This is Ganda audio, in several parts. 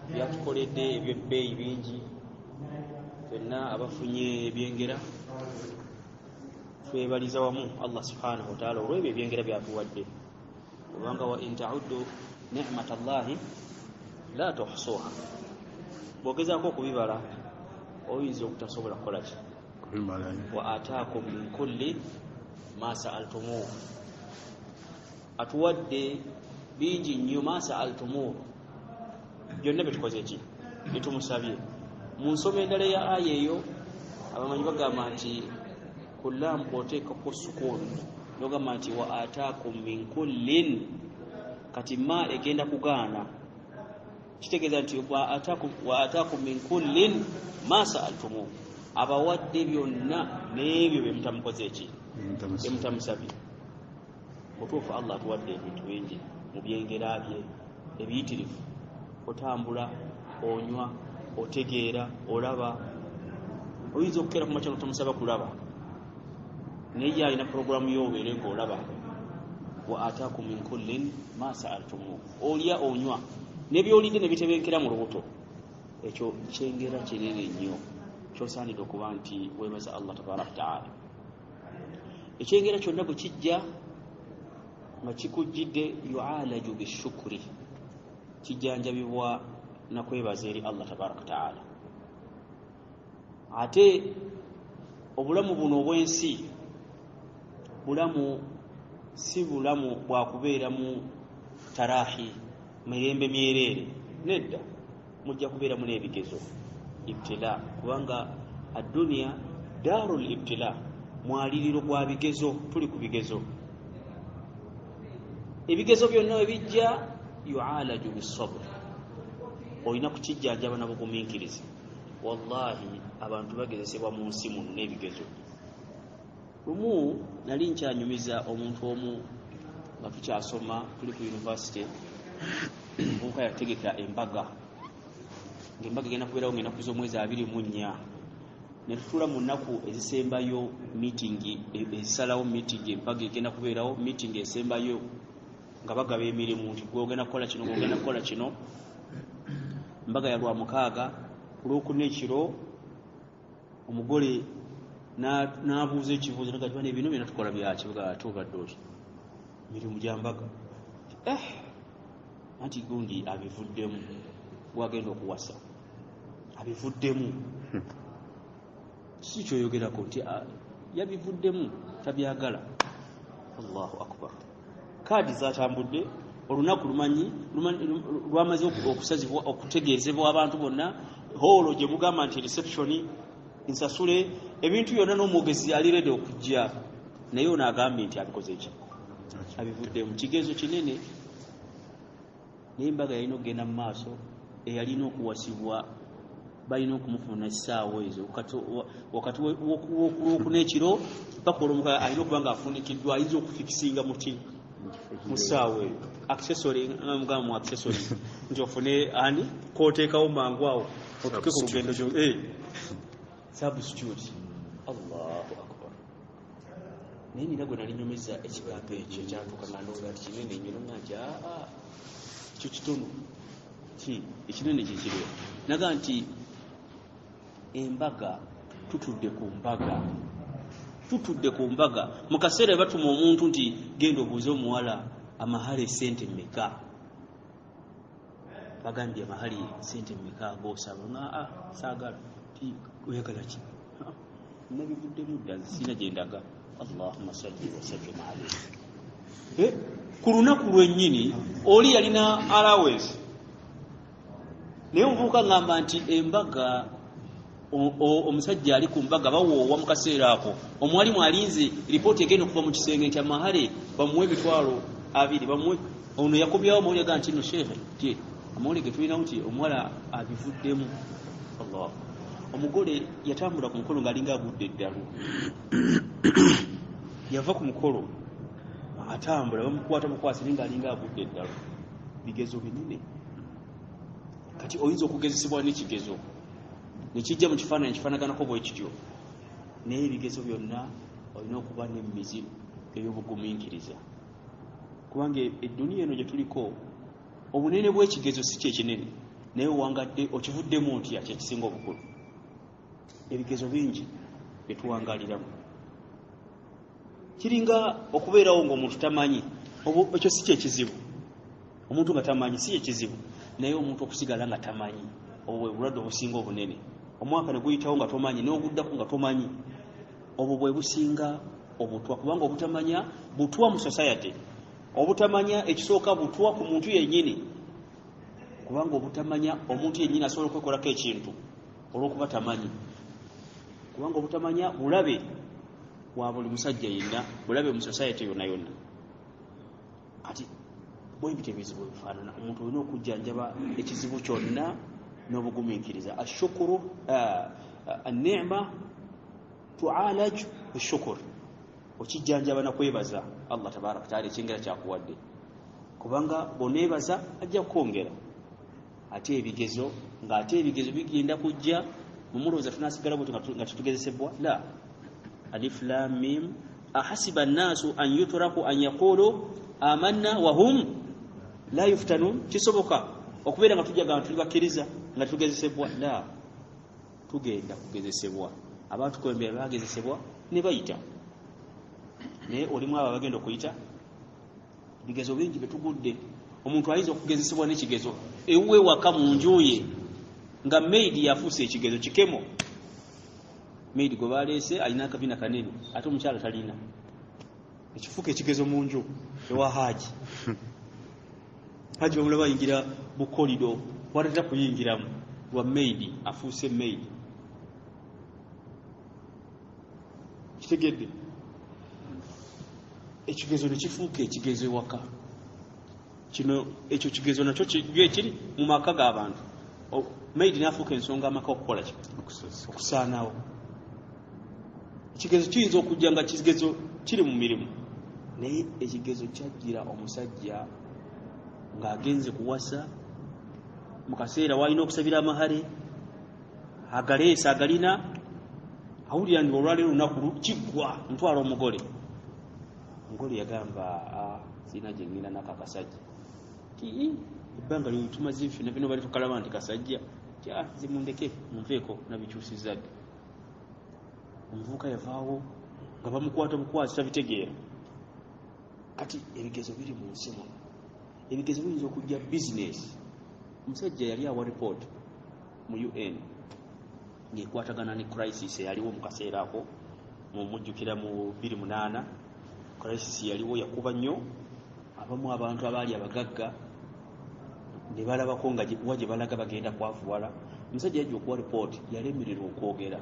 byatukoledde ebyebbeeyi bingi ffenna abafunye ebyengera twebaliza wamu Allah subhanahu wa ta'ala olw'ebyo ebyengera byatuwadde kubanga wa in ta'uddu ni'mata Allahi la tuhsuha bwogezaako okubibala oyinza okutasobola kukola ki wa ataakum min kulli ma sa'altumuhu atuwadde bingi nnyo ma sa'altumuhu byonna byetukoze ki bitumusabye mu nsoma endala ya aya eyo abamanyi bagamba nti kullamu oteekako sukuuni nogamba nti wa ataakum min kullin kati ma egenda kugaana kitegeeza nti wa ataakum min kullin ma sa'altumuhu abawadde byonna n'ebyo byemutamukoze eki byemutamusabye mutuufu Allah atuwadde ebintu bingi mu byengera bye ebiyitirivu otambula onywa otegeera olaba oyinza okukeera ku makya notamusaba kulaba naye alina puroguramu y'obeere ng'olaba wa ataakum min kullin ma sa'altumuhu olya onywa n'ebyolidde ne bitebenkera mu lubuto ekyo kyengera kinene nnyo kyosaanidde okuba nti weebaza Allah tabaraka ta'ala ekyengera kyonna bwe kijja nga kikujjidde yu'alaju bishukri kijjanjabibwa nakwebaza eri Allah tabaraka ta'ala ate obulamu buno obw'ensi bulamu si bulamu bwakubeeramu tarahi mirembe myereere nedda mujja kubeeramu n'ebigezo ibtila kubanga adduniya darul ibtila mwaliriro gwa bigezo tuli ku bigezo ebigezo byonna ebijja yu'alaju bisabr olina kukijjanjaba nabugumiikiriza wallahi abantu bagezesebwa mu nsi muno n'ebigezo lumu nali nkyanyumiza omuntu omu nga tukyasoma tuli ku yunivasite mbuuka yategeka embaga ng'embaga egenda kubeerawo ng'ennaku z'omwezi 24 ne tutuula mu nnaku ezisembayo miitingi ezisalawo miitingi embaga egenda kubeerawo miitingi esembayo nga bagaba emirimu nti gwogenda kukola kino gwogenda kukola kino mbaga ya lwamukaaga ku lwokuna ekiro omugole n'abuuza ekibuuzo nagati bano ebino byonna tukola byaki tubadde oti mirimu gya mbaga anti gundi abivuddemu gwagenda okuwasa abivuddemu si kyoyogerako nti yabivuddemu tabyagala Allahu akbar kaadi zatambudde olunaku lwamaze okusazibwa okutegeezebwa abantu bonna hoolo gye mugamba nti reception nsasule ebintu byonna n'omwogezi ali redi okujja naye ono agambye nti abikoze eki abivuddemu kigezo kinene naye embaga yalina okugenda mu maaso eyalina okuwasibwa balina okumufuna essaawa ezo wakati wokuna ekiro paka olwomukaga alina okuba nga afundikiddwa ayinza okufikisinga muti mu ssaawa eyo accessory mugamba mu accessory nti ofune ani kooteekawo mangu awo otuke ku lugendo substitute Allahu akbar naye nina gwe nalinyumiza ekigambo ekyo ekyatuuka nga ndowooza nti kinene nnyo nti ekyo kitono ekinene kikiriwo naga nti embaga tutudde ku mbaga mu kaseera batuma omuntu nti genda obuuze omuwala amahale sente mmeka bagambye amahale sente mmeka gosaba saagala ti oyagala ki nabivuddemu dda sina gyendaga Allahumma salli wa sallim alayhi ku lunaku lwennyini oli yalina allowance naye omuvubuka ngamba nti embaga omusajja ali ku mbaga bawoowa mu kaseera ako omuwalimu alinze ripooti egenda okuva mu kisenge nti amahale bamuwe $20 bamuwe ono yakubyawo amawulire ga nti no sheekhe ti amawulire ge tulinawo nti omuwala abivuddemu Allah omugole yatambula ku mukolo ng'alinga agudde eddalu yava ku mukolo atambula bamukwata bukwasire ng'alinga agudde eddalu bigezo binene kati oyinza okugezesebwa n'ekigezo nekijja mu kifaananyi kifaanaganako bwe kityo naye ebigezo byonna olina okuba n'emmizi ey'obugumiikiriza kubanga edduniya eno gye tuliko obunene bw'ekigezo si kyekinene naye owangadde okivuddemu ntya kyekisinga obukulu. Ebigezo bingi byetuwangaliramu kiringa okubeerawo ng'omuntu tamanyi, ekyo si kyekizibu. Omuntu nga tamanyi si kyekizibu, naye omuntu okusigala nga tamanyi obwo bwe bulwadde obusinga obunene. Omwaka ne guyitawo nga tomanyi n'oguddako nga tomanyi, obwo bwe businga obutwa, kubanga obutamanya butwa mu society. Obutamanya ekisooka butwa ku muntu yennyini, kubanga obutamanya omuntu yennyini asobola okwekolako ekintu olw'okuba tamanyi. Kubanga obutamanya bulabe wa buli musajja yenna, bulabe mu society yonna yonna. Kati bwe bityo ebizibu bifaanana, omuntu olina okujjanjaba ekizibu kyonna n'obugumiikiriza. Ashukuru an-ni'ma tu'alaj bishukr, okijjanjaba na kwebaza Allah tabaraka taala ekyengera kyakuwadde, kubanga boneebaza ajja kwongera. Ate ebigezo bigenda kujja mumulowooza tunaasigala bwe nga tutugezesebwa. La, alif lam mim ahasiba annaasu an yutraku an yaqulu amanna wa hum la yuftanun. Kisoboka okubeera nga tujjaga tuli bakkiriza nga tugezesebwa? La, tugenda kugezesebwa. Abantu kwembeera bagezesebwa ne bayita, naye olimu abo abagenda okuyita. Bigezo bingi betugudde. Omuntu ayinza okugezesebwa n'ekigezo ewuwe waka mu nju ye nga maidi yafuuse ekigezo kikemo. Maidi gwe baleese alina akabina kanene ate omukyala talina, ekifuuka ekigezo mu nju ewa Haji. Haji bamulaba ayingira bukolido watatera kuyingiramu lwa maidi, afuuse maidi. Kitegedde ekigezo ne kifuuka ekigezo ewaka. Kino ekyo kigezo nakyo kiri mu maka g'abantu. Maidi n'afuuka ensonga amaka okukola ki? Okusaanawo. Ekigezo kiyinza okujja nga kigezo kiri mu mirimu, naye ekigezo kyajjira omusajja ng'agenze kuwasa mu kaseera w'alina okusabira amahale, agaleesa agalina, awulira nti olwaleero olunaku kiggwa ntwala omugole. Omugole yagamba sirina gye ngenda nako akasajja. Ebbanga lyo tumaze ffenna bino bali tukalaba nti kasajja zimundeke munveeko nabikyusizza dde. Omuvubuka yavaawo nga bamukwata bukwasi tabitegeera. Kati ebigezo biri mu nsi muno. Ebigezo biyinza okujja bizinesi. Omusajja yali awa report mu UN ng'ekwatagana ne crisis eyaliwo mu kaseera ako, mujjukira mu 2008. Crisis yaliwo yakuba nnyo, abamu abantu abaali abagagga ne balabako nga gye balaga bagenda kwavuwala. Omusajja yajja okuwa report, yalemererwa okwogera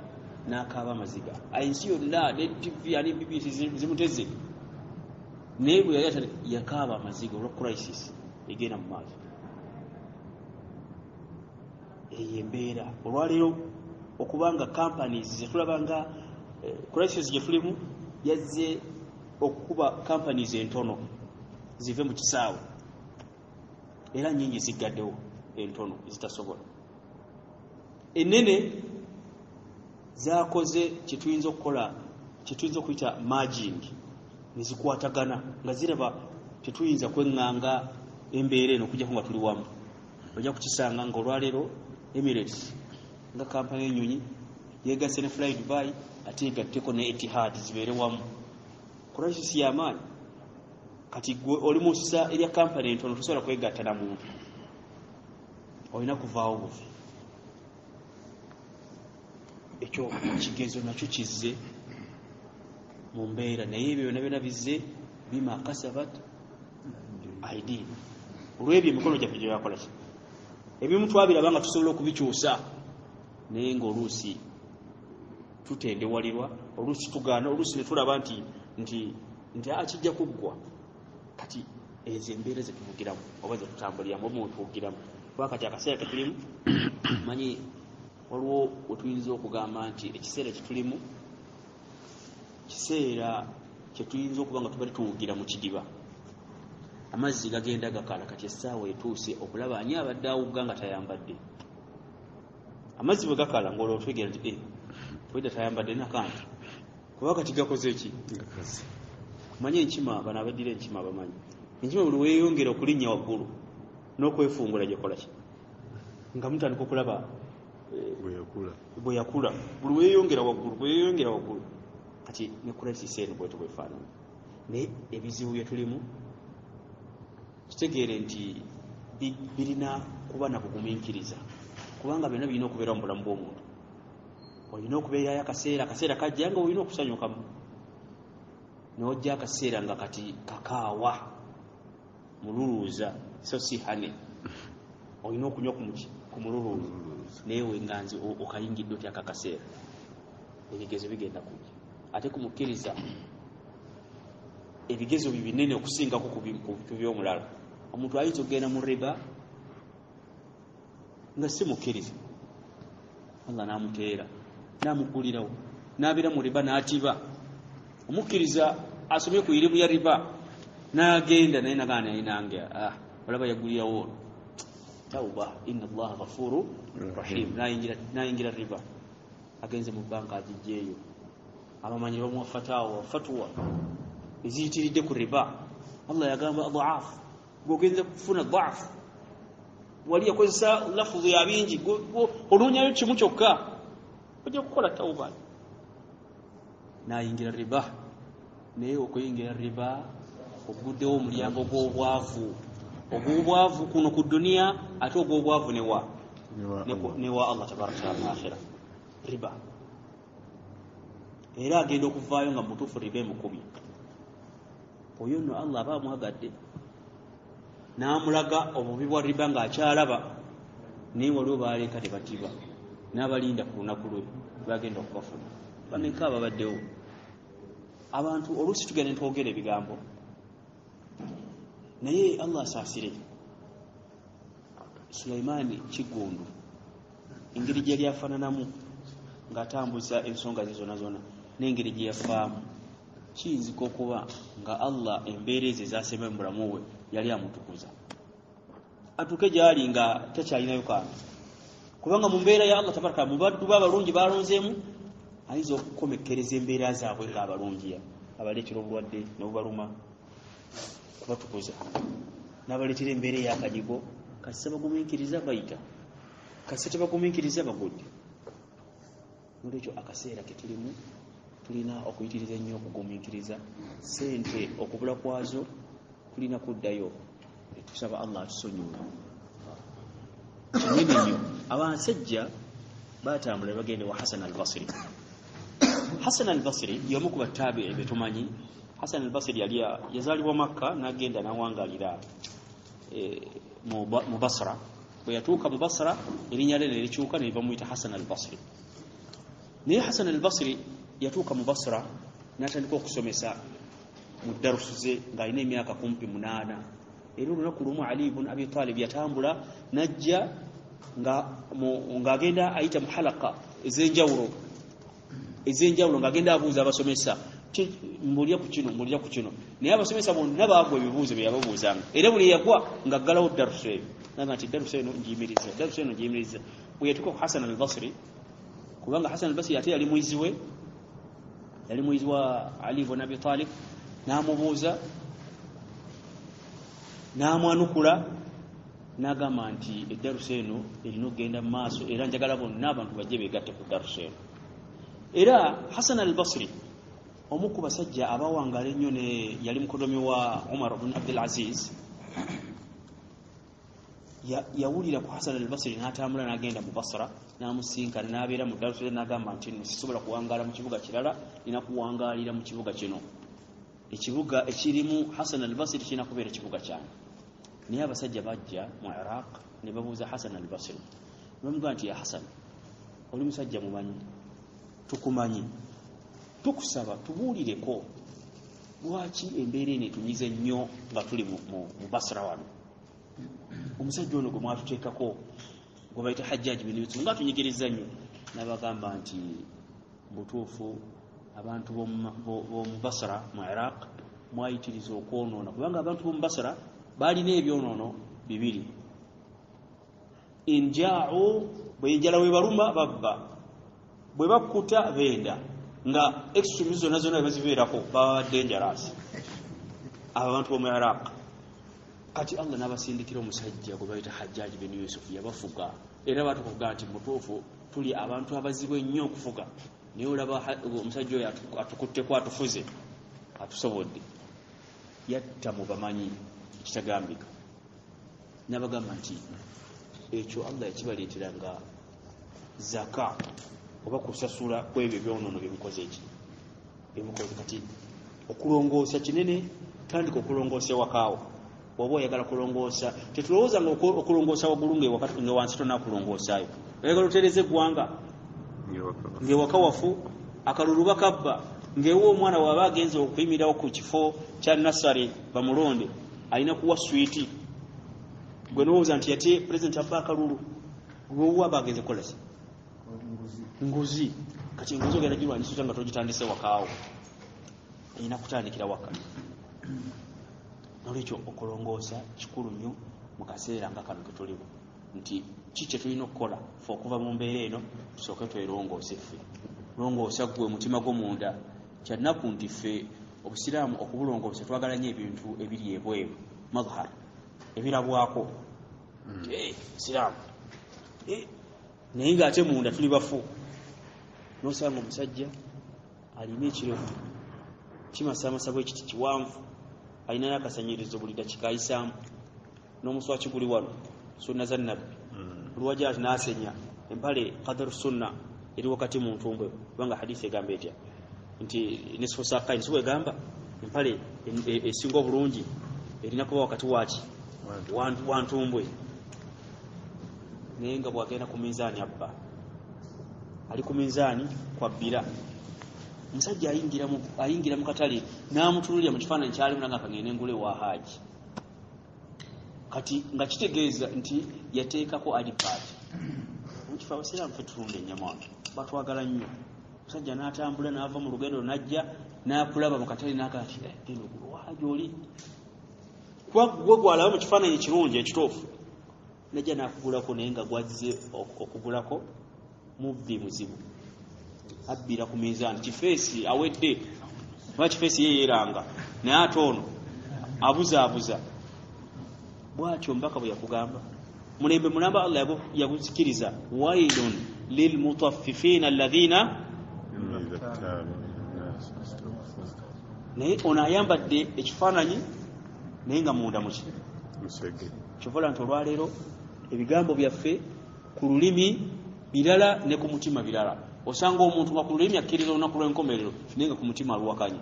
n'akaaba amaziga. Ensi yonna ne TV ne BBC zimuteze, naye bwe yali yakaaba amaziga olwa crisis egenda mu maaso. Eyo embeera olwaleero okubanga companies zetulabanga crisis gye tulimu yazze okukuba companies entono zive mu kisaawe, era nnyingi ziggaddewo entono zitasobola. Ennene zakoze kituyinza okukola, kituyinza okuyita merging, ne zikwatagana nga ziraba tetuyinza kweŋŋanga embeera eno okujjako nga tuli wamu. Ojja kukisanga nga olwaleero Emirates nga kampani y'ennyonyi yeegasse ne Fly Dubai ate egatteko ne Etihad zibeere wamu. Crisis y'amaanyi. Kati gwe oli mu ssa erya kampani entono tosobola kwegatta na muntu, olina kuvaawo buvi. Ekyo kigezo nakyo kizze mu mbeera, naye ebyo byonna byonna bizze bima kasabat aidi. Olw'ebyo emikono gyaffe gye yakola ki? Ebimu twabiraba nga tusobola okubikyusa, naye ng'oluusi tutendewalirwa, oluusi tugaana, oluusi ne tulaba nti kijja kuggwa. Kati ezo embeera zetuvugiramu oba zetutambuliramu oba wetuvugiramu. Kuba kati akaseera ketulimu manyi waliwo wetuyinza okugamba nti ekiseera kyetulimu kiseera kyetuyinza okuba nga tubali tuwugira mu kidiba, amazzi gagenda gakala. Kati essaawa etuuse okulaba ani abadde awugga nga tayambadde. Amazzi bwe gakala ng'olwo twegera nti twedda tayambadde nakantu, kuba kati gakoze ki? Manyi enkima, bano abaddira enkima bamanyi. Enkima buli weeyongera okulinnya waggulu n'okwefungula gyekola ki nga mutandika okulaba bwe yakula buli weeyongera waggulu kati ne crisis eno bwetyo bwefaanana. naye ebizibu bye tulimu kitegeere nti birina kuba nakugumiikiriza, kubanga byonna birina okubeera mu bulamu bw'omuntu. olina okubeerayo akaseera kajja nga olina okusanyukamu, n'ojja akaseera nga kati kakaawa mululuuza so si hane, olina okunywa ku mululuuza naye wenganzi okayingidde otya akaseera, ebigezo bigenda kujja. ate kumukkiriza ebigezo binene okusingako ku by'omulala. omuntu ayinza okugenda mu riba nga si mukkiriza, Allah n'amuteera n'amugulirawo n'abeera mu riba n'atiba. omukkiriza asomye ku irimu ya riba n'agenda naye nagaana naye nange olaba yagulirawo ono tawba inna allaha ghafuru rahim, n'ayingira riba. agenze mu banka agijjeeyo, abamanyi bamuwa fatuwa eziyitiridde ku riba. Allah yagamba dhaafu, gwogenze kufuna dhaafu, wali yakozesa lafuzu ya bingi, olunyayo kimu kyokka ojja kukola tawba. n'ayingira riba. naye okuyingira riba oguddewo omulyango gw'obwavu. ogw'obwavu kuno ku duniya, ate ogw'obwavu newa Allah tabaraka wa taala akhira. riba era agenda okuvaayo nga mutuufu riba emukubi. oyo nno Allah aba amwagadde n'amulaga obubi bwa riba ng'akyalaba, naye waliwo baaleka tebatiba, n'abalinda ku lunaku lwe bagenda okubafuna. bameka ababaddewo abantu oluusi tugenda netwogera ebigambo, naye Allah asaasire. Sulaimaani Kiggundu engeri gye yali afaananamu ng'atambuza ensonga ze zonna n'engeri gye yafaamu, kiyinzika okuba nga Allah embeera ezo ezaasemba mu bulamu bwe yali amutukuza, atuuke gy'ali nga takyalinayo kantu. kubanga mu mbeera ya Allah tabaraka, mu baddu b'abalungi balonzeemu, ayinza okukomekkereza embeera zaabwe ng'abalungiya, abaleetera obulwadde n'obubaluma kubatukuza, n'abaleetera embeera ey'akajigo kasi tebagumiikiriza bayita, kasi tebagumiikiriza bagudde. Nolwekyo akaseera ke tulimu tulina okuyitiriza ennyo okugumiikiriza. Sente okubula kwazo tulina kuddayo, tusaba Allah atusonyiwe kinene nnyo. Abasajja batambula bagende wa Hasan al-Basri. Hasan al-Basri y'omu ku battaabi'i be tumanyi. Hasan al-Basri yazaalibwa Makka n'agenda n'awangalira mu Basra. bwe yatuuka mu Basra erinnya lye ne likyuka ne bamuyita Hasan al-Basri. naye Hasan al-Basri yatuuka mu Basra n'atandika okusomesa mu darusu ze ng'alina emyaka 18. era olunaku lumu Ali ibn Abi Talib yatambula n'ajja ng'agenda ayita mu halaka ez'enjawulo ng'agenda abuuza abasomesa, mbulya ku kino. naye abasomesa bonna baagwa ebibuuzo bye yababuuzanga, era buli yagwa ng'aggalawo darusu eyo naga nti darusu eno njiyimiriza. bwe yatuuka ku Hasan al-Basri, kubanga Hasan al-Basri ate yali muyizi wa Ali ibn Abi Talib, n'amubuuza n'amwanukula n'agamba nti eddarusu eno erina okugenda mu maaso, era njagala bonna abantu bajje beegatte ku darusu eno. era Hasan al-Basri omu ku basajja abawangala ennyo, yali mukodomi wa Umar ibn Abdul Aziz, yawulira ku Hasan al-Basri n'atambula n'agenda mu Basra n'amusinkana n'abeera mu darusu n'agamba nti sisobola kuwangaala mu kibuga kirala, nina kuwangaalira mu kibuga kino. ekibuga ekirimu Hasan al-Basri kirina kubeera kibuga kyange. naye abasajja bajja mu Iraq ne babuuza Hasan al-Basri, bamugamba nti ya Hasan, oli musajja mumanyi, tukumanyi, tukusaba tubuulireko lwaki embeera eno etunyize nnyo nga tuli mu Basra wano. omusajja ono gwe mwatuteekako gwe bayita Hajjaj bin Yusuf nga tunyigiriza nnyo. n'abagamba nti butuufu abantu b'omu Basra mu Iraq mwayitiriza okwonoona, kubanga abantu b'omu Basra baalina ebyonoono bibiri. inja'u, bwenjala we baluma babba, bwe bakkuta beenda, nga extremism zonna bazibeerako, baba dangerous abantu b'omu Iraq. kati Allah n'abasindikira omusajja gwe bayita Hajjaj bin Yusuf yabafuga era batukuga nti mutuufu tuli abantu abazibu ennyo okufuga naye olaba omusajja oyo atukutteko atufuze atusobodde yatta mu bamanyi ekitagambika n'abagamba nti ekyo Allah yakibaleeteranga zaka oba kusasula kwebyo byonoono byemukoze eki byemukoze kati okulongoosa kinene tandika okulongoosa ewakaawo bw'oba oyagala kulongoosa tetulowooza nga okulongoosa waggulu nga wansi tonakulongoosaayo oyagala otereze eggwanga ng'ewaka wafu akalulu bakabba ng'ewa omwana waaba agenze okuyimirawo ku kifo kya nasale bamulonde alina kuwa switi gwe nowooza nti yate pulezidenti abba akalulu gwewa aba agenze kukolasi nguzi kati nguzi ogenda girwanyisa nga togitandise wakaawo ayina kutandikira waka nolwekyo okulongoosa kikulu nnyo mu kaseera nga kano ketulimu nti kiki tulina okukola fe okuva mu mbeera eno tusooke twerongoosa ffe longoosa gwe mutima gw'omunda kyannaku nti ffe obusiraamu okubulongoosa twagala nnyo ebintu ebiri ebweru madhar ebirabwako siraamu naye ng'ate munda tuli bafu nosanga omusajja alina ekirevu kimasamasa bwe kiti kiwanvu alina n'akasanyirizo buli dakika ayisaamu n'omuswaki guli wano sunna za nabbi olwajaati n'asenya empale qadaru sunna eri wakati mu ntumbwe kubanga hadisi egamba etya nti nisfu sakaini si bwegamba empale esinga obulungi erina kuba wakati waki wa ntumbwe naye nga bwagenda ku minzaani abba ali ku minzaani kwabbira omusajja ayingira mu katale n'amutululira mu kifaananyi kyalimu nanga kagende ngule wa haaji kati nga kitegeeza nti yateekako alipaati mukifa abasiraamu ffe tulunda ennyama batwagala nnyo omusajja n'atambula n'ava mu lugendo najja n'akulaba mu katale n'agaa nti genda ogula wa haaji oli kuba gwe gwalaba mu kifaananyi ekirungi ekituufu najja n'akugulako naye nga gwazze okugulako mubbi muzibu abbira ku minzaani kifeesi awedde oba kifeesi yeyeeranga naye ate ono abuzaabuza bw'atyo mbaka bwe yakugamba mulembe mulamba Allah yabuzikiriza wailun lilmutaffifiina alladhiina naye ono ayambadde ekifaananyi naye nga munda muki kyovola nti olwaleero ebigambo byaffe ku lulimi birala ne ku mutima birala osanga omuntu nga ku lulimi akkiriza olunaku lw'enkomerero naye nga ku mutima aluwakanya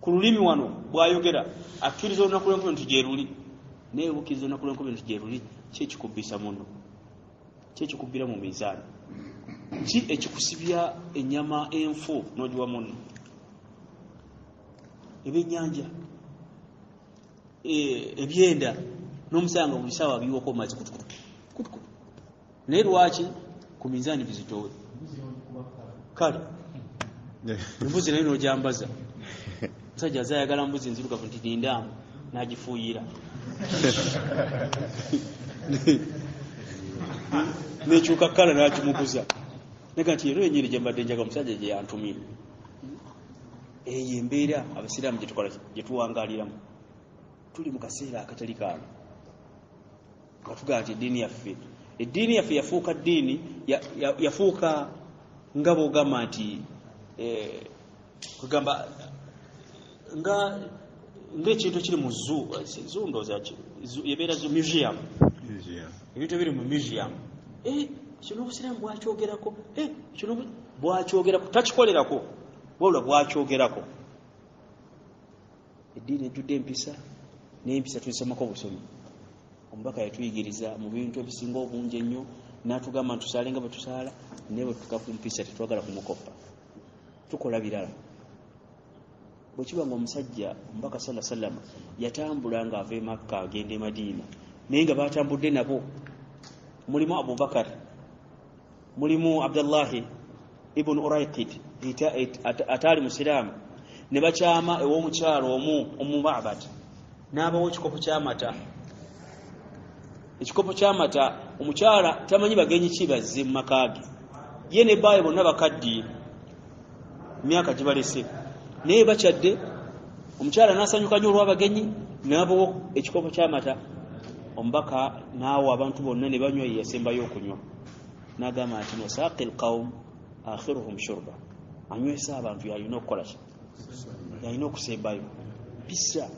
ku lulimi wano bw'ayogera akkiriza olunaku lw'enkomerero nti gyeruli naye bukkiriza olunaku lw'enkomerero nti gyeruli ki ekikubbisa muno ki ekikubbira mu mizaani ki ekikusibya ennyama enfu n'ogiwa muno ebyennyanja ebyenda n'omusanga buli saawa biwako mazzi kutukutu naye lwaki ku mizaani bizitowe kale embuzi naye n'ogyambaza musajja azayagala mbuzi nzirugavu nti nindaamu n'agifuuyira nekyuka kkala n'agimuguza naga nti ero yenyini gye mbadde njaga omusajja gye yantumye eyo embeera abasiraamu gye tuwangaaliramu tuli mu kaseera akatali kaano nga tugaa nti eddiini yaffe yafuuka ddiini yafuuka nga bw'ogamba nti kugamba ng'ekintu ekiri mu zoo ndooza ebeera museum ebintu ebiri mu museum kino obusiraamu bwakyogerako kino bwakyogerako takikolerako wabula bwakyogerako eddiini ejjudde empisa n'empisa tuzisomako obusomi omubaka yatuyigiriza mu bintu ebisinga obungi ennyo n'atugamba nti tusaale nga bwe tusaala naye bwe tutuuka ku mpisa tetwagala kumukoppa tukola birala bwe kiba nga omusajja omubaka sala sallama yatambula ng'ava e Makka agenda e Madiina naye nga baatambudde nabo mulimu Abubakar mulimu Abdullahi ibn Urayqid ataali musiraamu ne bakyama ew'omukyalo omumabad n'abawo ekikopo ky'amata ekikopo ky'amata omukyala tamanyi bagenyi ki bazze mu maka ge ye ne baayo bonna bakaddiye myaka gye balese naye bakyadde omukyala n'asanyuka nnyo olw'abagenyi nabo ekikopo ky'amata omubaka naawo abantu bonna ne banywa yasembayo okunywa n'agamba nti wasaqil qawm akhiruhum shurba anywesa abantu yalina okukola ki yalina okusembayo mpisa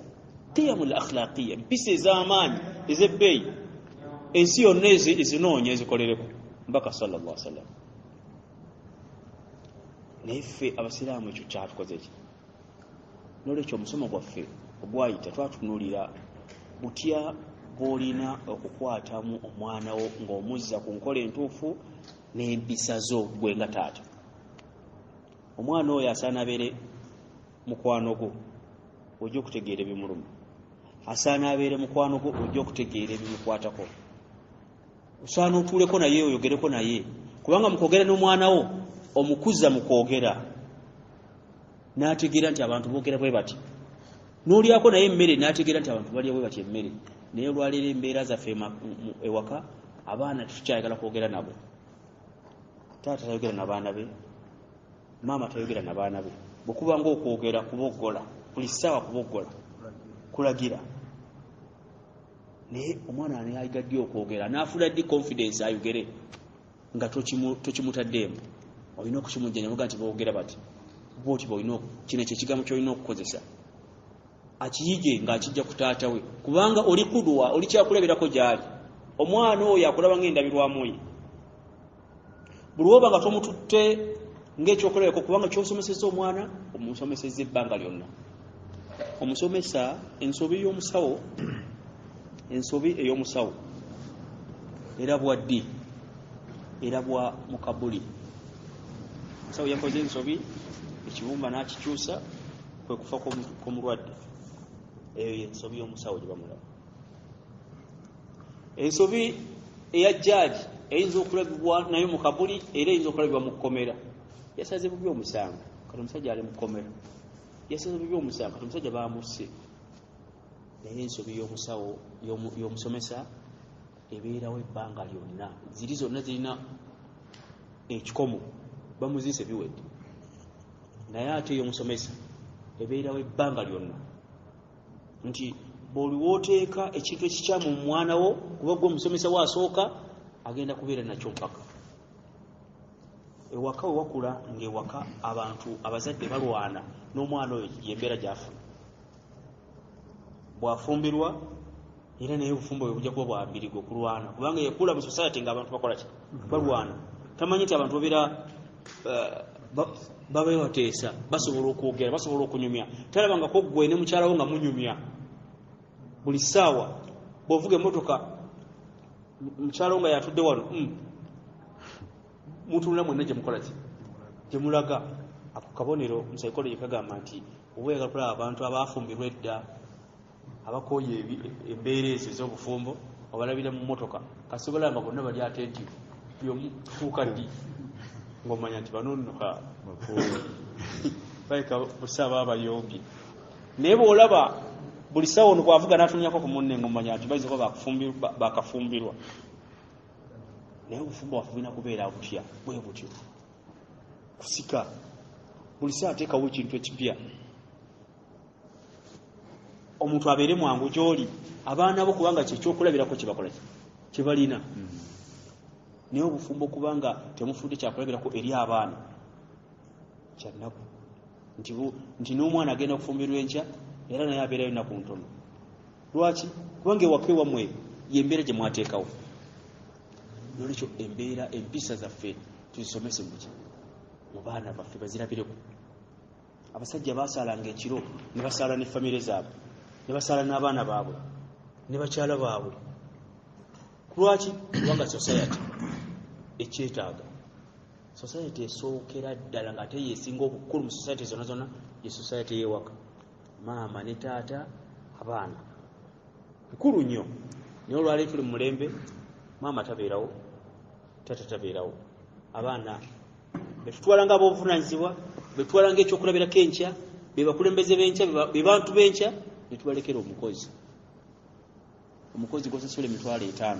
qiyamul akhlaqiya mpisa ez'amaanyi ez'ebbeeyi ensi yonna ezinoonya ezikolereko mbaka sallallahu alaihi wasallam naye ffe abasiraamu ekyo kyatukoze ki n'olwekyo omusomo gwaffe ogwayita twatunuulira butya bw'olina okukwatamu omwana wo ng'omuzza ku nkola entuufu n'empisa zo gwe nga taata. Omwana oyo asaana abeere mukwano gwo ojja okutegeera ebimuluma, asaana abeere mukwano gwo ojja okutegeera ebimukwatako, osaana otuuleko naye oyogereko naye, kubanga mukwogera n'omwana wo omukuza mu kwogera n'ategeera nti abantu boogera bwe bati, n'olyako naye emmere n'ategeera nti abantu balya bwe bati emmere. Naye olwaleero embeera zaffe ewaka abaana tetukyayagala kwogera nabo. Taata tayogera n'abaana be, maama tayogera n'abaana be. Bwekuba ng'okwogera kuboggola, buli ssaawa kuboggola kulagira. Naye omwana anayayiga ddi okwogera, n'afuula ddi confidence ayogere nga tokimutaddeemu. Olina okukimujjanya muga nti boogera bati bwoti bwolina kino ekyo ekigambo ky'olina okukozesa akiyige ng'akijja ku taata we, kubanga oli kudwa, oli kyakulabirako gy'ali. Omwana oyo akulaba ng'endabirwamu ye. Buli lwoba nga tomututte ng'ekyokulabirako, kubanga ky'osomeseza omwana omusomeseza ebbanga lyonna. Omusomesa ensobi ey'omusawo erabwa ddi? Erabwa mu kabuli. Omusawo yakoze ensobi, ekibumba n'akikyusa, kwe kufa kw'omulwadde. Eyo yensobi y'omusawo gye bamulaba. Ensobi eya jjaaji eyinza okulabibwa nayo mu kabuli era eyinza okulabibwa mu kkomera. Yasaze bubi omusango kati omusajja ali mu kkomera, yasaze bubi omusango kati omusajja baamusse. Naye ensobi y'omusawo y'omusomesa ebeerawo ebbanga lyonna, ziri zonna zirina ekikomo, bamuziise biwedde. Naye ate ey'omusomesa ebeerawo ebbanga lyonna, nti bw'oli wooteeka ekintu ekikyamu mu mwana wo, kuba gwe omusomesa wo asooka, agenda kubeera nakyo mpaka. Ewaka we wakula ng'ewaka abantu abazadde balwana n'omwana oyo yembeera gy'afuna. Bwafumbirwa era naye obufumbo bwe bujja kuba bwambirigo okulwana, kubanga yekula mu society ng'abantu bakola ki? Balwana. Tamanyi nti abantu babeera bateesa, basobola okwogera, basobola okunyumya. Talabangako ggwe ne mukyala wo nga munyumya. Buli ssaawa bw'ovuga emmotoka mukyala wo nga yatudde wano, mutunula mwenna gye mukola ki? Gye mulaga. Ako kabonero mu psychology kagamba nti oba oyagala kulaba abantu abaafumbirwa edda, abakooye embeera ezo ez'obufumbo, obalabira mu mmotoka, kasobola nga bonna bali attentive, y'omu tutuuka ddi ng'omanya nti bano nno baleka busaaba abayombye. Naye bw'olaba buli ssaawa ono bw'avuga n'atunnyako ku munne ng'omanya nti bayinza kuba bakafumbirwa. Naye obufumbo bwaffe bulina kubeera butya? Bwe butyo kusika buli ssaawa ateekawo ekintu ekipya, omuntu abeere mwangu gy'oli, abaana bo kubanga kyekyokulabirako kyebakola kye balina. Naye obufumbo kubanga temufudde kyakulabirako eri abaana, kyannaku nti n'omwana agenda okufumbirwa enkya era naye abeerayo nnaku ntono. Lwaki? Kubanga ewaka ewammwe y'embeera gye mwateekawo. Nolwekyo embeera, empisa zaffe tuzisomese mu baana baffe bazirabireko. Abasajja baasaalanga ekiro ne basaala ne famire zaabwe, ne basaala n'abaana baabwe ne bakyala baabwe. Lwaki? Kubanga society ekyetaaga. Society esookera ddala ng'ate yeesinga obukulu mu society zonna zonna ye society y'ewaka. Maama ne taata, abaana nkulu nnyo. Naye olwaleero tuli mu mulembe, maama tabeerawo, taata tabeerawo, abaana betutwala ng'ab'obuvunaanyizibwa, betutwala ng'ekyokulabirako enkya, be bakulembeze b'enkya, be bantu b'enkya, ne tubalekera omukozi. Omukozi gw'osasula $5,000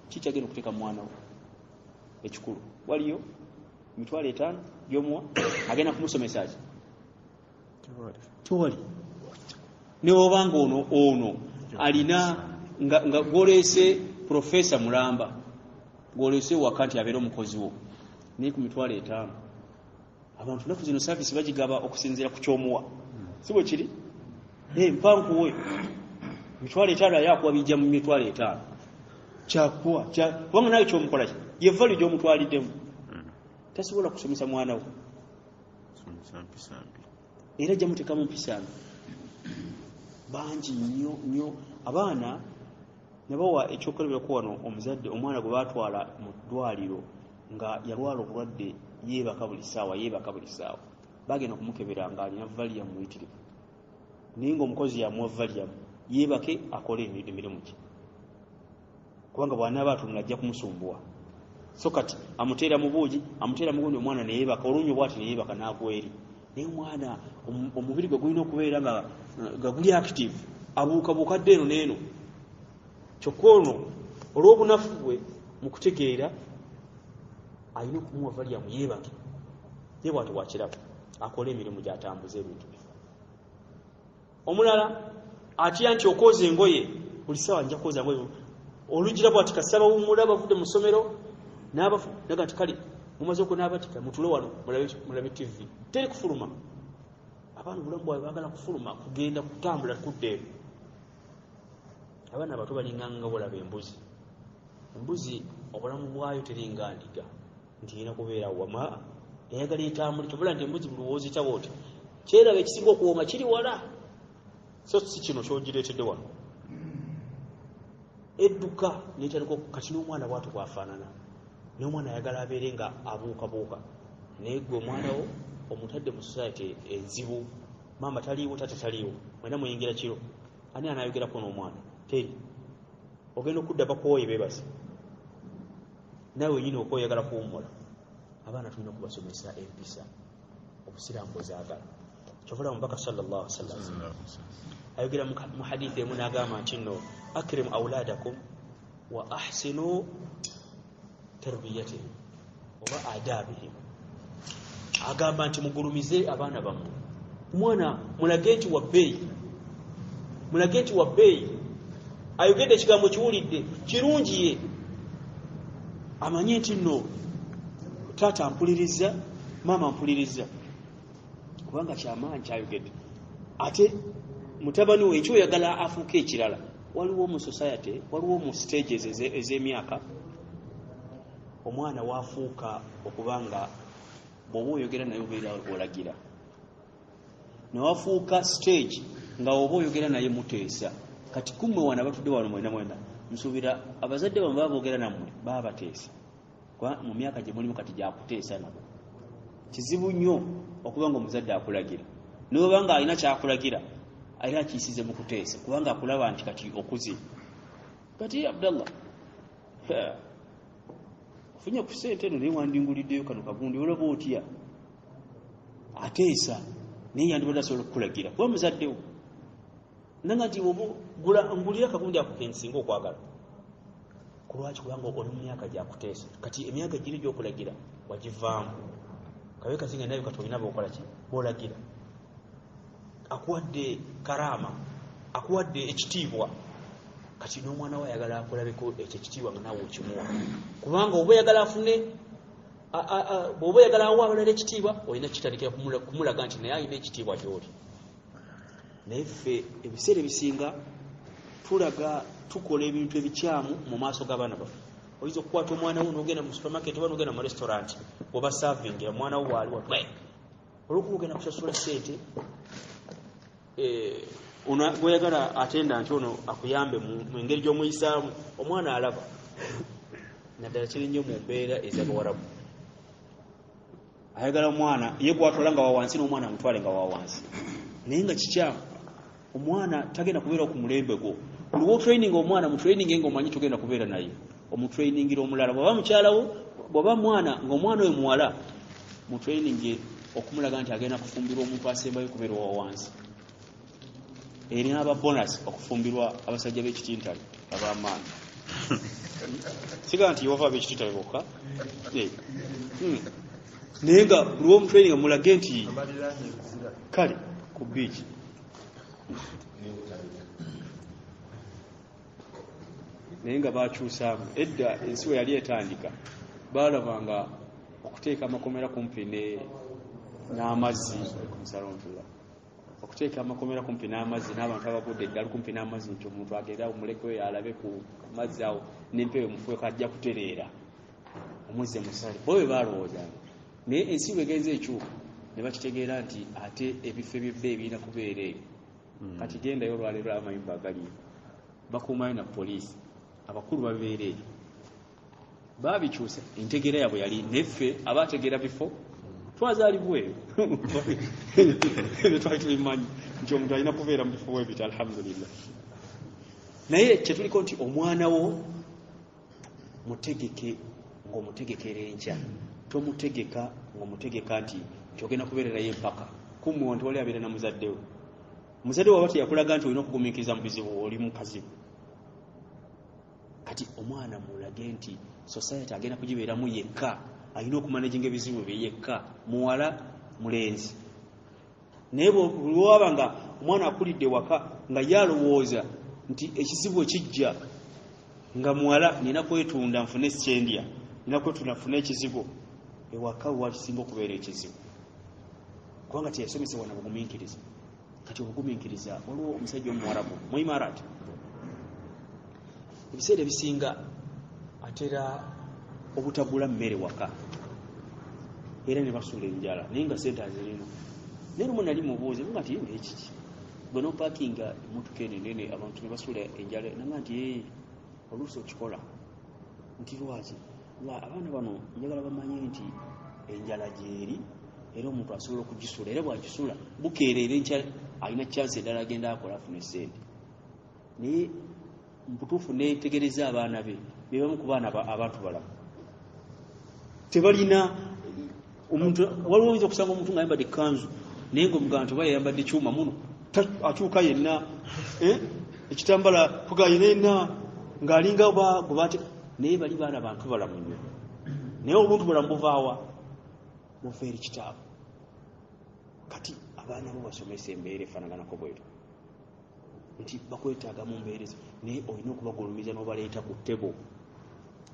kikyagenda okuteeka mwana we ekikulu? Waliyo $5,000 gy'omuwa agenda kumusomesa ki? Tewali. Ne obanga ono alina nga golese profesa mulamba golese wakati abeera omukozi wo naye ku mitwalo 5 abantu naku zino service bagigaba okusinziira ku kyomuwa si bwe kiri mpankuwe mitwalo 5 yakuwa bijja mu mitwalo 5 kyakuwa kubanga nawe kyomukola ki ye value gy'omutwaliddemu tasobola kusomesa mwana we era ajja mutekamu mpisambi bangi nnyo abaana nabawa ekyokulabirako wano omuzadde omwana gwe batwala mu ddwaliro nga yalwala obulwadde yeebaka buli ssaawa bagenda okumukebera nga alina valium muyitirivu naye ng'omukozi yamuwa valium yeebake akole emirimu gye kubanga bw'anaaba atunula ajja kumusumbuwa so kati amuteera mu buugi amuteera mu gundi omwana neyeebaka olunyo bw'ati neyeebaka n'agweri naye omwana omubiri gwe gulina okubeera nga guli active abuukabuuka dde eno n'eno kyokka ono olw'obunafu bwe mu kutegeera alina okumuwa valium yeebake ye bw'ati bwakiraba akole emirimu gy'atambuza ebintu bye omulala atya nti okwoza engoye buli ssaawa nja kwoza ngoye olugira bw'ati kasaba wumula bavudde mu ssomero naga nti kale mumaze okunabatika mutule wano mulabe TV teri kufuluma abaana obulamu bwabwe baagala kufuluma kugenda kutambula kuddeeru abaana abato balinganga bolaba embuzi obulamu bwayo teringa ndiga nti ina kubeera wama eyagala etambuli tobula nti embuzi bulowooza etawo oti kyeraga ekisinga okuwooma kiri wala so si kino kyogireetedde wano edduka netandika kati n'omwana bwatu bwafaanana n'omwana ayagala abeere nga abuukabuuka naye gwe omwana wo omutadde mu society enzibu maama taliiwo tata taliiwo mwena muyingira kiro ani anaayogerako n'omwana teri ogenda okudda bakwoye beebase nawe wenyini okweyagala kuwummula abaana tulina okubasomesa empisa obusiraamu bwezaagala kyovula mubaka sallallahu alaihi wasallam ayogera mu hadithi emu n'agamba nti nno akrim auladakum wa ahsinu tarbiyatihim oba adabihim agamba nti mugulumize abaana bammwe omwana mulage nti wa bbeeyi ayogedde ekigambo kiwulidde kirungi ye amanye nti nno taata mpuliriza maama mpuliriza kubanga kyamaanyi kyayogedde ate mutabani we ekyoyagala afuuka ekirala waliwo mu society waliwo mu stages ez'emyaka omwana waafuuka okubanga bw'oba oyogera naye obeera olagira newafuuka stage nga oba oyogera naye muteesa kati kummwe wana batudde wano mwena nsuubira abazadde bamwe baboogera nammwe baabateesa mu myaka gye mulimu kati gyakuteesa nabo kizibu nnyo okubanga omuzadde akulagira niweba nga alina kyakulagira era akiyisize mu kuteesa kubanga akulaba nti kati okuze kati Abdallah ofunye ku ssente eno naye wandinguliddeyo kano kagundi olaba otya ateesa naye yandibadde asobola okukulagira kuba muzaddewo nanga nti ngulira kagundi ako kensinga okwagala kulwaki kubanga oli mu myaka gyakuteesa kati emyaka giri gyokulagira wagivaamu kawe kazinga naye kati olina bookola ki boolagira akuwadde karaama akuwadde ekitiibwa kati n'omwana we ayagala akulabeko ekyo ekitiibwa nga naawe okimuwa kubanga oba oyagala afune bw'oba oyagala awa abalala ekitiibwa olina kitandikira kumulaga nti naye alina ekitiibwa gy'oli naye ffe ebiseera ebisinga tulaga tukola ebintu ebikyamu mu maaso g'abaana baffe oyinza okukwata omwana wo n'ogenda mu supermarket oba n'ogenda mu restaurant bw'oba serving omwana wo waali watwe olwokuba ogenda kusasula ssente gweyagala atenda nti ono akuyambe mu engeri gy'omuyisaamu omwana alaba naddala kiri nnyo mu mbeera ez'abawarabu ayagala omwana ye gwatwala nga wawansi n'omwana amutwale nga wawansi naye nga kikyamu omwana tagenda kubeera ku mulembe gwo buli training omwana mu training ng'omanyi tugenda kubeera naye omutrainingira omulala bw'aba mukyalawo bw'aba mwana ng'omwana we muwala mu training okumulaga nti agenda kufumbirwa omuntu asembayo kubeera wawansi erina aba bonus okufumbirwa abasajja b'ekitintale ab'amaanyi siga nti yehova ab'ekitintale bokka naye nga buli omutraining mulage nti kale ku beach naye nga bakyusaamu. Edda ensi we yali etandika baalabanga okuteeka amakomera kumpi n'amazzi, okuteeka amakomera kumpi n'amazzi n'abantu abagudde eddala kumpi n'amazzi, nti omuntu agenda omulekeyo alabe ku mazzi awo n'empewo emufuuka ajja kutereera omuzze musale. Bo bwe baalowoozanga, naye ensi bwegenza ekyuka ne bakitegeera nti ate ebifo eby'ebbeeyi birina kubeera eyo. Kati gendayo olwaleero amayumba agaliyo bakuumayo na poliisi, abakulu babeera eyo. Baabikyusa, entegeera yabwe yali neffe abaategeera bifo twazaalibweyo ebyo twali tubimanyi nti omuntu alina kubeera mu bifo bwebiti, alhamdulillah. Naye kyetuliko nti omwana wo mutegeke ng'omutegekera enkya, tomutegeka ng'omutegeka nti ogenda kubeererayo empaka kumwe nti wali abeera na muzaddewe. Muzadde waba teyakulaga nti olina okugumiikiriza mu bizibu, oli mu kazibu. Kati omwana mulage nti society agenda kugibeeramu yekka, alina okumanaginga ebizibu bye yekka, muwala mulenzi. Naye bw'olwaba nga omwana akulidde waka nga yalowooza nti ekizibu ekijja nga muwala nina kwetunda nfune kyendya, nina kwetunda nfune ekizibu, ewaka wakisinga okubeera ekizibu kubanga teyasomesebwa na bugumiikiriza. Kati obugumiikiriza waliwo omusajja omuwarabu mu Imarati, ebiseera ebisinga atera obutagula mmere waka era ne basuula enjala naye nga sente azirina. Naye lumu nali mubuuze nga nti ekiki bwe nopaakinga emmotoka eno enene abantu ne basuula enjala, nanga nti oluusi okikola nti lwaki abaana bano njagala bamanye nti enjala gyeri era omuntu asobola okugisula, era bw'agisula bukeerera enkya alina chance endala agenda akola afune sente. Naye mputuufu netegereza abaana be bebamu ku baana abantu balamu tebalina omuntu. Waliwo oyinza okusanga omuntu ng'ayambadde ekkanzu naye ng'omugantu oba yayambadde kyuma muno atuuka yenna ekitambala kugayina yenna ng'alinga oba gubate, naye bali baana bantu balamu nnyo. Naye obuntu bulamu buvaawa? Buva eri kitaabu. Kati abaana bo basomesa embeera efaanaganako bwetyo nti bakwetaaga mu mbeereza, naye olina okubagulumiza n'obaleeta ku ttebo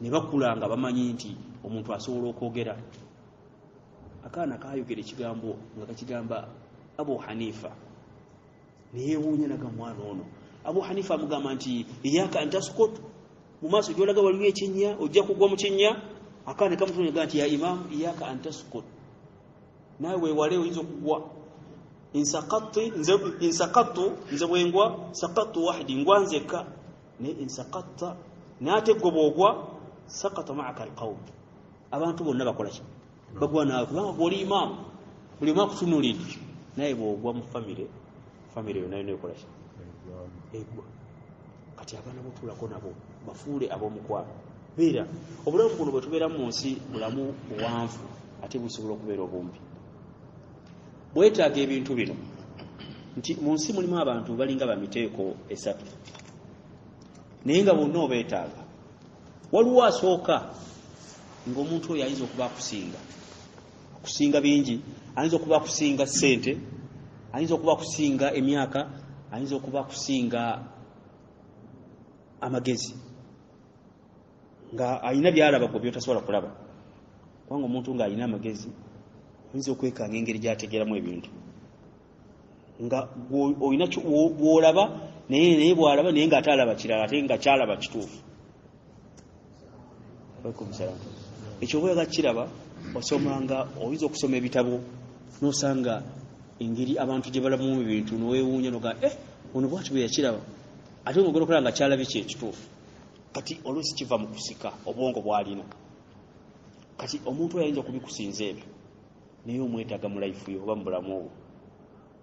ne bakula nga bamanyi nti omuntu asobola okwogera. Akaana kaayogera ekigambo nga kakigamba Abu Hanifa, neyeewuunya naga mwana ono. Abu Hanifa amugamba nti iyaka antaskut, mu maaso gy'olaga waliwo ekinnya ojja kugwa mu kinnya. Akaana kamutuunya nti ya Imam iyaka antaskut, nawe weewale oyinza okugwa. Insaqattu nze bwengwa saqattu wahdi, ngwa nzekka. Naye insaqatta n'ate gwe bw'ogwa saqata ma'aka alqawm, abantu bonna bakola ki? Bagwa naawe kubanga gw'oli imaamu, buli omu akutunuulidde. Naye bw'ogwa mu famire yonna yonna ekola ki? Egwa. Kati abaana botuulako nabo bafuule ab'omukwano. Beera obulamu buno bwe tubeeramu mu nsi bulamu buwanvu ate busobola okubeera obumbi. Bwetaaga ebintu bino nti mu nsi mulimu abantu balinga bamiteeko esatu naye nga bonna obeetaaga. Waliwo asooka ng'omuntu oyo ayinza okuba akusinga bingi, ayinza okuba akusinga ssente, ayinza okuba akusinga emyaka, ayinza okuba akusinga amagezi, nga alina byalaba gwe byotasobola kulaba. Kubanga omuntu ng'alina amagezi oyinza okwekanga engeri gy'ategeeramu ebintu nga olina bw'olaba naye bw'alaba naye ng'ate alaba kirala ate nga kyalaba kituufu. Ekyo bwega kiraba osomanga, oyinza okusoma ebitabo n'osanga engeri abantu gye balabamu ebintu n'oweewuunya noga ono bwati bwe yakiraba ate ng'ogenda okulaba nga kyalabye kye ekituufu. Kati oluusi kiva mu kusika obwongo bw'alina. Kati omuntu ayinza okubikusinza ebyo naye omwetaaga mu life yo oba mu bulamu obwo.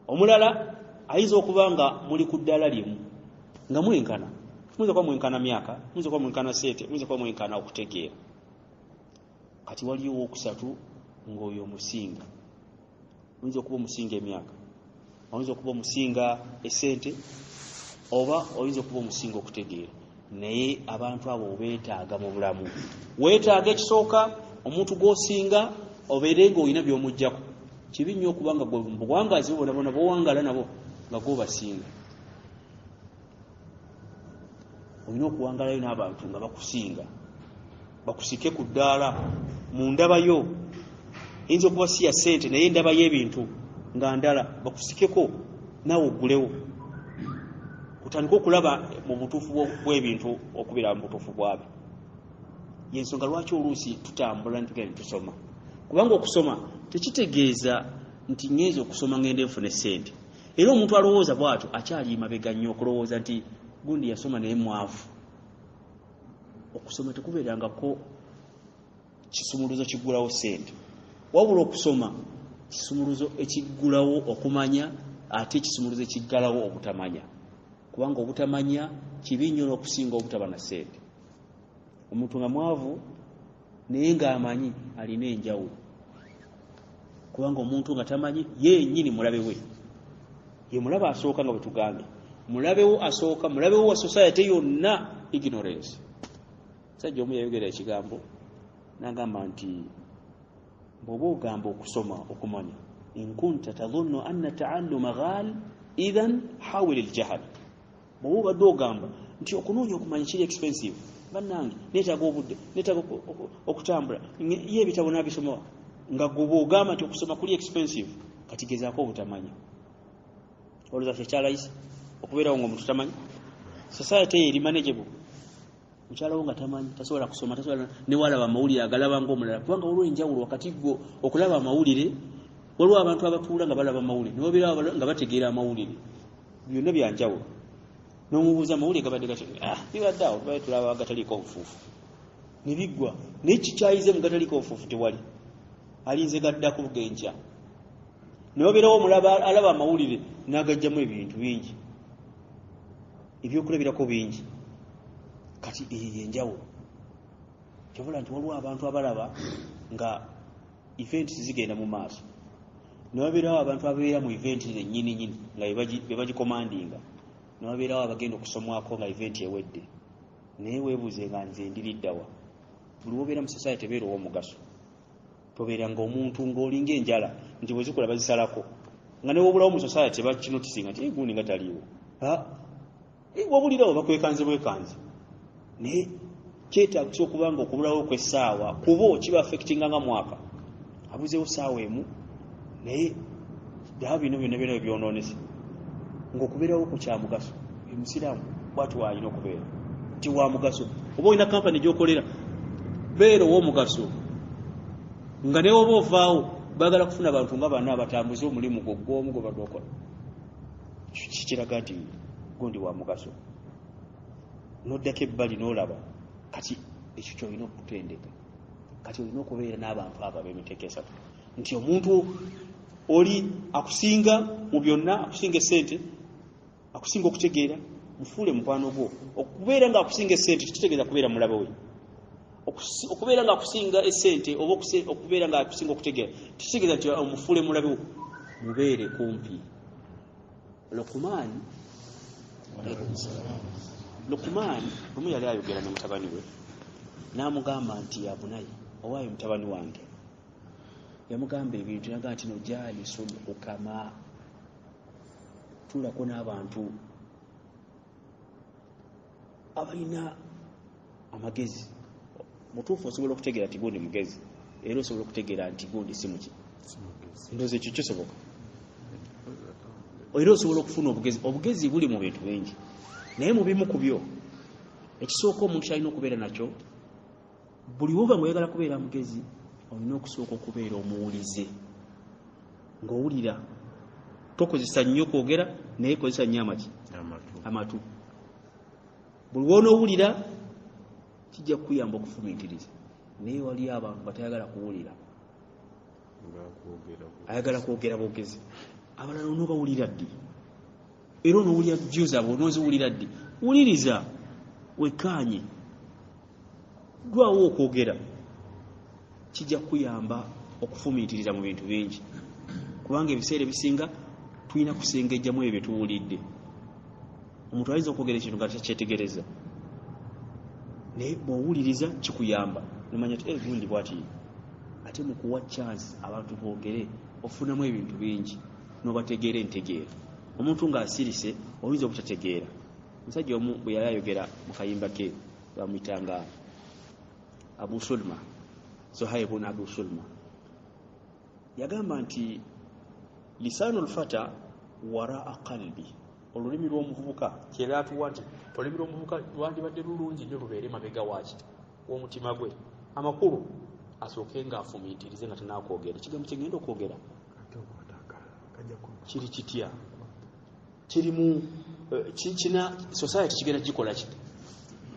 Omulala ayinza okuba nga muli ku ddala limu nga mwenkana, muyinza kuba mwenkana myaka, muyinza kuba mwenkana sente, muyinza kuba mwenkana okutegeera. Kati waliyo owokusatu ng'oyo omusinga, oyinza okuba omusinga emyaka, oyinza okuba omusinga esente, oba oyinza okuba omusinga okutegeera. Naye abantu abo beetaaga mu bulamu. Weetaaga ekisooka omuntu gw'osinga obeere ng'olina by'omuggyako. Kibi nnyo okuba nga buwangazi bona bonna bowangala nabo nga gw'obasinga. olina okuwangalayo n'abantu nga bakusinga bakusike ku ddaala mu ndabayo eyinza okuba si ya ssente naye endaba y'ebintu nga ndala bakusikeko naawe oggulewo otandike okulaba mu butuufu bw'ebintu okubeera mu butuufu bwabyo. Yensonga lwaki oluusi tutambula ntugenda tusoma, kubanga okusoma tekitegeeza nti ngenza okusoma ngende nfune ssente. Era omuntu alowooza bw'atyo akyali mabega nnyo okulowooza nti gundi yasoma naye mwavu. Okusoma tekubeerangako kisumuluzo kiggulawo ssente, wabula okusoma kisumuluzo ekiggulawo okumanya, ate kisumuluzo ekiggalawo obutamanya, kubanga obutamanya kibi nnyo n'okusinga obutaba na ssente. Omuntu nga mwavu naye ng'amanyi alina enjawulo, kubanga omuntu nga tamanyi yennyini mulabe we ye mulaba asooka nga bwe tugambye, mulabewo asooka, mulabewo wa society yonna ignorance. Sajja omu yayogera ekigambo n'agamba nti bw'oba ogamba okusoma okumanya, in kunta tadhunnu anna ta'alluma ghal idhan hawil al-jahl. Bw'oba obadde ogamba nti okunoonya okumanya kiri expensive, bannange neetaaga obudde, neetaaga okutambula, ye ebitabo n'abisoma, nga gwe ogamba nti okusoma kuli expensive, kati gezaako obutamanya. Olowooza kyekyalaisi okubeerawo ng'omuntu tamanyi? Society eri manageable. Mukyalawo nga tamanyi, tasobola kusoma, tasobola ne walaba amawulire agalaba ng'omulala, kubanga waliwo enjawulo wakati gwo okulaba amawulire. Waliwo abantu abatuula nga balaba amawulire, newabeerawo nga bategeera amawulire, byonna byanjawulo. N'omubuuza amawulire gabadde gati, bibadde awo tubaye tulaba gataliiko obufuufu, ne biggwa, naye kikyayize mu gataliiko obufuufu tewali, alinze gaddaku genkya. Newabeerawo omulaba alaba amawulire n'agajjamu ebintu bingi, ebyokulabirako bingi. Kati eyo yenjawulo. Kyobula nti waliwo abantu abalaba nga events zigenda mu maaso, newabeerawo abantu ababeera mu event ennyini nga be bagikomandinga, newabeerawo abagenda okusomwako nga event ewedde. Naye weebuuze nga nze ndiriddawa. Buli wobeera mu society beera ow'omugaso, tobeera ng'omuntu ng'olinga enjala nti bwe zikola bazisalako, nga ne wobulawo mu society bakinotisinga nti gundi nga taliiwo. Wabulirawo bakwekanze bwekanze, naye kyetaagisa okuba nga okubulawo kw'essaawa kubo kiba affectinga nga mwaka. Abuzeewo ssaawa emu naye ddaba bino byonna byonoonese, ng'okubeerawo ku kya mugaso. Omusiraamu bw'ati w'alina okubeera nti wa mugaso. Oba olina kampani gy'okolera, beera ow'omugaso, nga ne oba ovaawo baagala kufuna abantu nga bana abatambuze omulimu gw'omu gwe badde okola. Kikiraga nti gundi wa mugaso. N'oddako ebbali n'olaba, kati ekyo ky'olina okutendeka. Kati olina okubeera n'abantu abo ab'emiteeko esatu, nti omuntu oli akusinga mu byonna, akusinga essente, akusinga okutegeera, mufuule mukwano gwo. Okubeera nga akusinga essente kitegeeza kubeera mulabe we. Okubeera nga akusinga essente oba okubeera nga akusinga okutegeera kitegeeza nti omufuule mulabe wo. Mubeere kumpi. Luqman lumu yali ayogera ne mutabani we, n'amugamba nti abunayi, owaayo mutabani wange. Yamugamba ebintu naga nti nojaali sulukama, tuulako n'abantu abalina amagezi. Mutuufu osobola okutegeera nti gundi mugezi, era osobola okutegeera nti gundi si muki. Ndowooza ekyo kisoboka. Era osobola okufuna obugezi. Obugezi buli mu bintu bingi, naye mu bimu ku byo ekisooka omuntu kyalina okubeera nakyo, buli woba ng'oyagala kubeera mugezi, olina okusooka okubeera omuwulize, ng'owulira. Tokozesa nnyo kwogera, naye kozesa nnyo amatu. Buli wonoowulira kijja kukuyamba okufumiitiriza. Naye wali abantu batayagala kuwulira, ayagala kwogera bwogezi. Abalala onoobawulira ddi, era onoowulira views abo onooziwulira ddi. Wuliriza, wekkaanye, dwawo okwogera. Kijja kukuyamba okufumiitiriza mu bintu bingi, kubanga ebiseera ebisinga tulina kusengejjamu ebyo tuwulidde. Omuntu ayinza okwogera ekintu nga takyetegereza, naye bw'owuliriza kikuyamba nomanya nti gundi bw'ati. Ate mu kuwa chance abantu boogere ofunamu ebintu bingi, n'obategeera entegeera. Omuntu ng'asirise oyinza obutategeera, musajja omu bwe yali ayogera mu kayimba ke bamuyitanga Abu Sulma, Suhaib ibn Abu Sulma, yagamba nti lisanul fata waraa qalbi, olulimi lw'omuvubuka kyera atuwa nti olulimi lw'omuvubuka lwandibadde lulungi nnyo lubeere mabega waaki w'omutima gwe, amakulu asooke ng'afumiitirize nga tanaakwogera. Ekigambo kye ngenda okwogera kiri kitya, kirimu kina society kigenda gikola ki?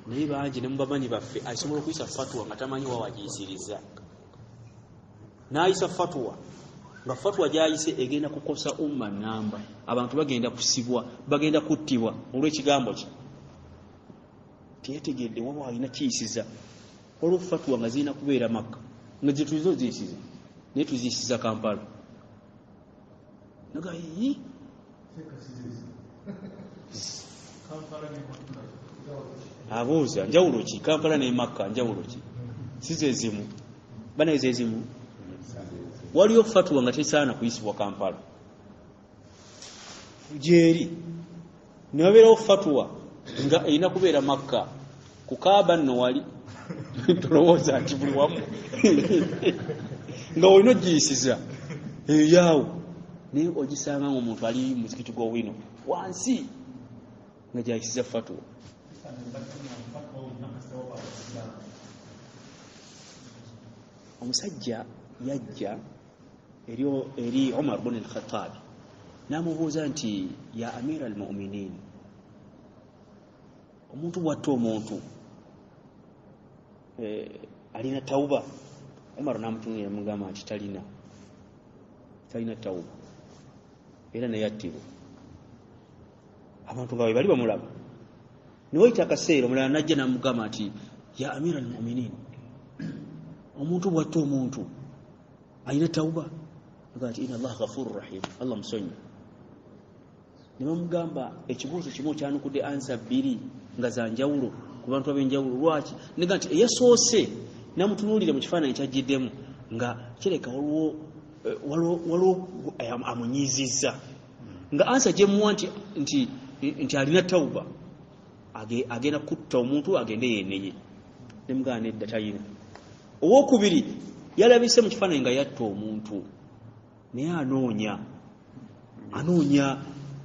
Naye bangi ne mubamanyi baffe asobola okuyisa fatwa nga tamanyi wa wagiyisiriza, n'ayisa fatwa nga fatwa gy'ayise egenda kukosa umma namba, abantu bagenda kusibwa, bagenda kuttibwa olw'ekigambo kye. Teyategedde waba alina kiyisiza olwo fatwa nga zirina kubeera Makka, nga gye tulizo ziyisiza naye tuziyisiza Kampala. Naga yi abuuza njawulo ki Kampala ne Makka, njawulo ki? Si ze zimu bana, ezo ezimu. Waliyo fatwa nga tesaana kuyisibwa Kampala gyeri, newabeerawo fatwa nga erina kubeera Makka. Ku Kaaba nno wali tolowooza nti buli wamu nga olina ogiyisiza eyaawo, naye ogisanga ng'omuntu ali mu muzikiti gw'owino wansi nga gyayisiza fatwa. Omusajja yajja eri Umar ibn al-Khattab n'amubuuza nti ya Amira al-Mu'minin, omuntu bwatta omuntu alina tauba? Umar n'amutunulira n'amugamba nti talina tauba era naye attibwa. Abantu nga bwe bali bamulaba, ne wayita akaseera omulala n'ajja n'amugamba nti ya Amira al-Mu'minin, omuntu bwatta omuntu alina tauba? Agamba nti inna Allah ghafurur rahim, Allah musonyi. Ne bamugamba ekibuuzo kimu kyanukudde ansa bbiri nga za njawulo ku bantu ab'enjawulo. Lwaki? Nega nti eyasoose n'amutunuulira mu kifaananyi kyajjiddemu nga kireka waliwo amunyizizza, nga ansa gyemuwa nti alina tauba, agenda kutta omuntu agende yeneye. Ne mugamba nedda talina. Owookubiri yalabise mu kifaananyi nga yatta omuntu, naye anoonya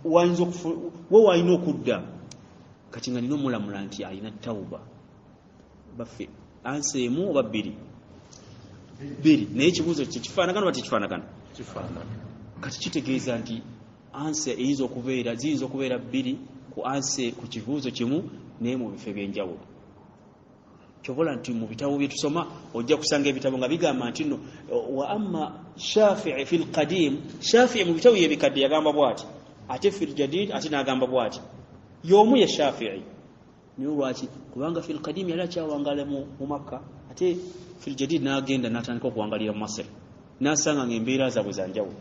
we walina okudda kati nga nina omulamula nti alina tauba. Baffe ansa emu oba bbiri, naye ekibuuzo kye kifaanagana oba tekifaanagana? Kati kitegeeza nti ansa ziyinza okubeera bbiri ku ansa ku kibuuzo kimu naye mu bifo eby'enjawulo. Kyobola nti mu bitabo bye tusoma ojja kusanga ebitabo nga bigamba nti nno wa amma Shafi'i fil qadim, Shafi'i mu bitabo ebikadde yagamba bw'ati, ate fil jadid ate n'agamba bw'ati. Y'omu ye Shafi'i. Niyo lwaki? Kubanga fil qadim yali akyawangala mu Makka, ate fil jadid n'agenda n'atandika okuwangalira mu Masiri, n'asanga ng'embeera zaabwe za njawulo.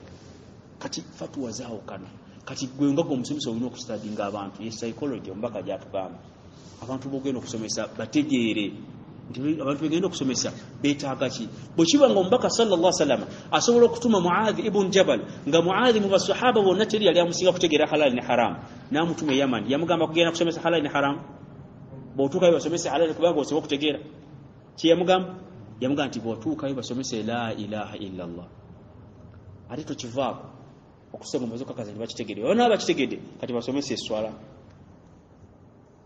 Kati fatwa zaawukana. Kati gwe nga omusomesa olina okustadinga abantu, ye psychology omubaka gy'atugamba. Abantu bogenda okusomesa bategeere nti abantu begenda okusomesa beetaaga ki. Bwe kiba nga omubaka sallallahu alaihi wasallam asobola okutuma Muadh ibn Jabal, nga Muadh mu basahaba bonna teri yali amusinga kutegeera halal ne haram, n'amutuma Yaman, yamugamba kugenda kusomesa halal ne haram. Bw'otuukayo basomese halal kubanga osobola okutegeera ki yamugamba? Yamugamba nti bw'otuukayo basomese la ilaha illa Allah. Ate tokivaako okusenga omuze okakaza nti bakitegedde, bonna bakitegedde, kati basomese eswala.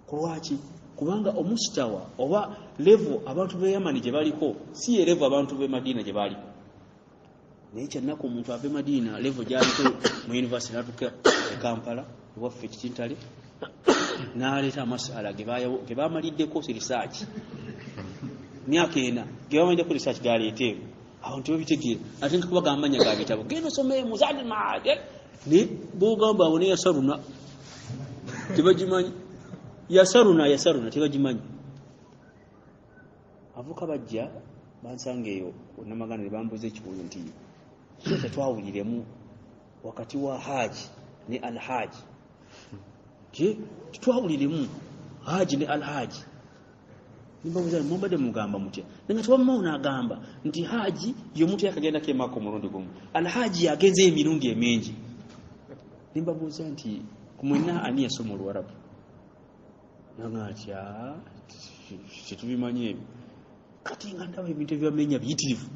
Kulwaki? Kubanga omustawa oba level abantu be Yamani gye baliko si ye level abantu be Madina gye baliko. Naye kyannako omuntu ave Madina level gy'aliko mu university n'atuuka e Kampala waffe Kitintale n'aleeta amasala ge baamaliddeko research myaka ena, ge baamaliddeko research galeeteewo abantu babitegeera, ate nga kubagamba amanya ga bitabo genda osome Muzani Maade ne bogamba abo ne yasaruna tebagimanyi. Yasaruna tebagimanyi. Avuka bajja bansanga eyo Namagana ne bambuza ekibuuzo nti tetwawuliremu wakati wa haji ne alhaji. Tetwawuliremu haji ne alhaji. Nimbabuza mumbadde mugamba mutya? Nga tubammawo n'agamba nti haji y'omuntu yakagendako emaka omulundi gumu, alhaji yagenze emirundi emingi. Nimbabuuza nti kumwena ani yasoma Oluwarabu? nangati tetubimanyi ebyo kati nga ndaba ebintu ebyamenya biyitirivu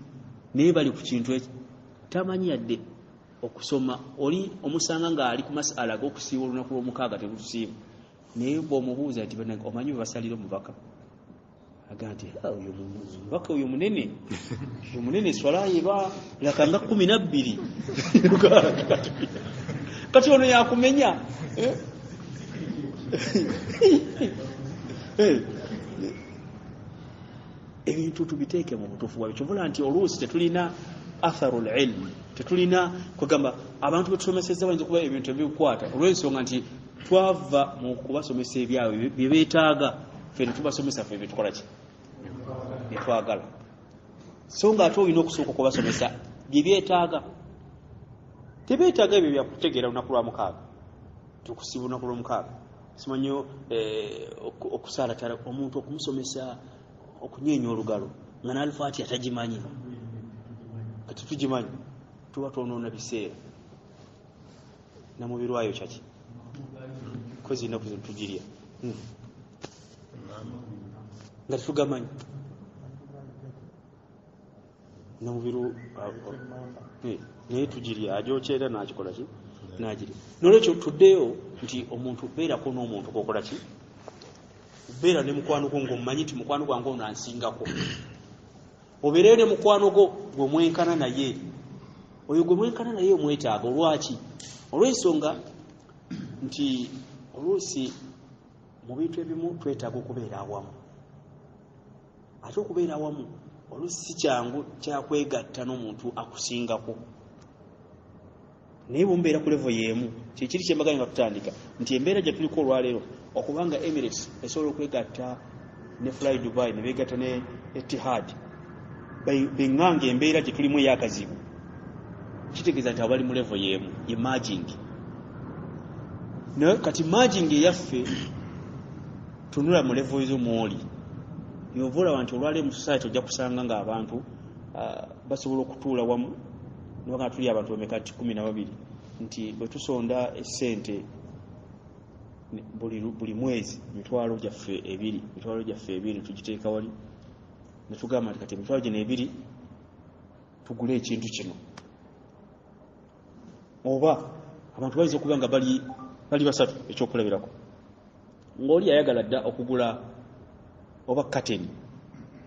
naye bali ku kintu ekyo tamanyi yadde okusoma oli omusanga ng'ali ku masala g'okusiiba olunaku lw'omukaaga tegutusiiba naye bw'omubuuza nti omanyi bwe basalira omubaka aga nti omubaka oyo munene swala yeba lakanga 12 kati ono yakumenya ebintu tubiteeke mu butuufu bwabyo kyovula nti oluusi tetulina atharul ilm tetulina kwegamba abantu betusomeseza bayinza okuba ebintu ebikwata olw'ensonga nti twava mu kubasomesa ebyabwe bye beetaaga ffe ne tubasomesa ffe byetukola ki byetwagala so nga ate olina okusooka okubasomesa bye byetaaga tebeetaaga ebyo byakutegeera lunaku lwa mukaaga tukusiba lunaku lw'omukaaga simanyi okusalatala omuntu okumusomesa okunyeenya olugalo nga n'alifaati atagimanyi kati tugimanyi tuba twonoona biseera namubirwayo kyaki kozi ennaku zino tugirya nga tetugamanyi namubiru naye tugirya ajokyeera nakikola ki nagirya nolwekyo tuddeyo nti omuntu beerako n'omuntu kokola ki beera ne mukwano gwo ng'omumanyi nti mukwano gwange ono ansingako obeereyo ne mukwano gwo gwemwenkana naye oyo gwemwenkana naye omwetaaga olwaki olw'ensonga nti oluusi mu bintu ebimu twetaaga okubeera awamu ate okubeera awamu oluusi si kyangu kyakwegatta n'omuntu akusingako naye bwemubeera ku levo y'emu kyekiri kyembagane nga tutandika nti embeera gye tuliko olwaleero okubanga Emirates esobola okwegatta ne Fly Dubai ne beegatta ne Etihad beŋŋanga embeera gye tulimu ey'akazibu kitegeeza nti abali mu levo y'emu ye merging kati merging eyaffe tunula mu levo ez'omwoli yova olaba nti olwaleero mu society ojja kusanga ng'abantu basobola okutuula wamu nibanga tuli abantu bameka 12 nti bwe tusonda essente buli mwezi emitwalo gyaffe ebiri tugiteeka wali ne tugamba nti kati emitwalo gino ebiri tugule ekintu kino oba abantu bayinza okuba nga bali basatu ekyokulabirako ng'oli ayagala dda okugula oba kateni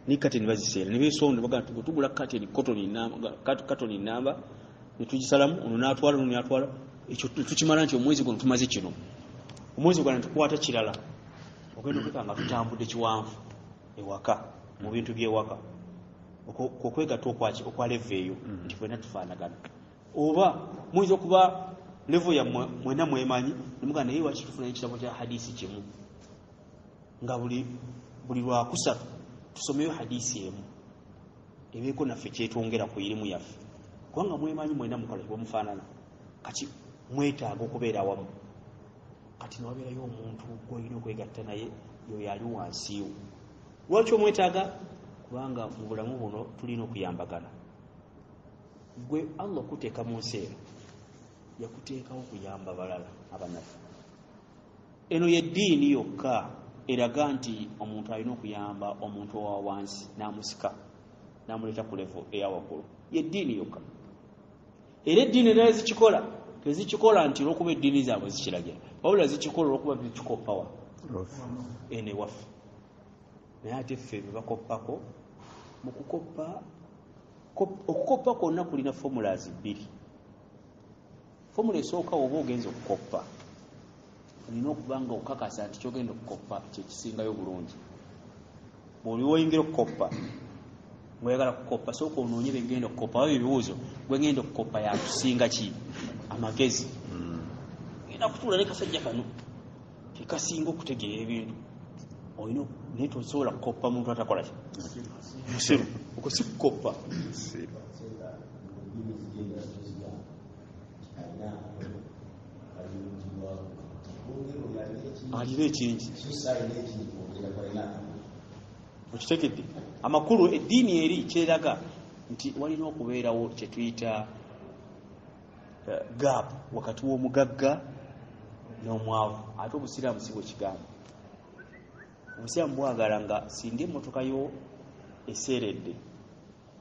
ni kateni baziseera ne beesonda baga tugula kateni katoni namba ne tugisalamu ono n'atwala ekyo tukimala nti omwezi guno tumaze kino omwezi gwana tukwata kirala ogenda okwekanga tutambudde kiwanvu ewaka mu bintu by'ewaka okwegatta okwa levo eyo nti fena tufaanagana oba muyinza okuba levo yammwe mwena mwemanyi nemuga naye waki tufuna ekitabo kya hadisi kimu nga buli lwakusatu tusomeyo hadisi emu ebeeko naffe kyetwongera ku irimu yaffe kubanga mwemanyi mwena mukola bwemufaanana kati mwetaaga okubeera awamu kati niwabeerayo omuntu gwolina okwegatta naye yoyo ali wansiiwo lwaki omwetaaga kubanga mu bulamu buno tulina okuyambagana gwe Allah okuteeka mu nseera yakuteekawo okuyamba balala abanafu eno yeddiini yokka eraga nti omuntu alina okuyamba omuntu owa wansi n'amusika n'amuleeta ku levo eyawaggulu yeddiini yokka era eddiini endala zikikola tezikikola nti olwokuba eddiini zaabwe zikiragira wabula zikikola olwokuba zikikoppawa ene waffe naye ate ffe bebakoppako mu kukoppa okukoppa kwonna kulina formulas 2 formula esooka oba ogenza okukoppa olina okuba nga okakasa nti kyogenda okukoppa kyekisingayo bulungi bw'oli woyingira okukoppa ng'oyagala kukoppa sooka onoonye begenda okukoppa oba ebibuuzo gwegenda okukoppa yakusinga ki amagezi genda kutuula ne kasajja kano kekasinga okutegeera ebintu olina naye tosobola kukoppa muntu atakola ki musiru okwo si kukoppa alina ekingi okitegedde amakulu eddiini eri kyeraga nti walina okubeerawo kyetuyita gap wakati w'omugagga n'omwavu ate obusiraamu si bwe kigambo obusiraamu bwagala nga singa emmotoka yo eseeredde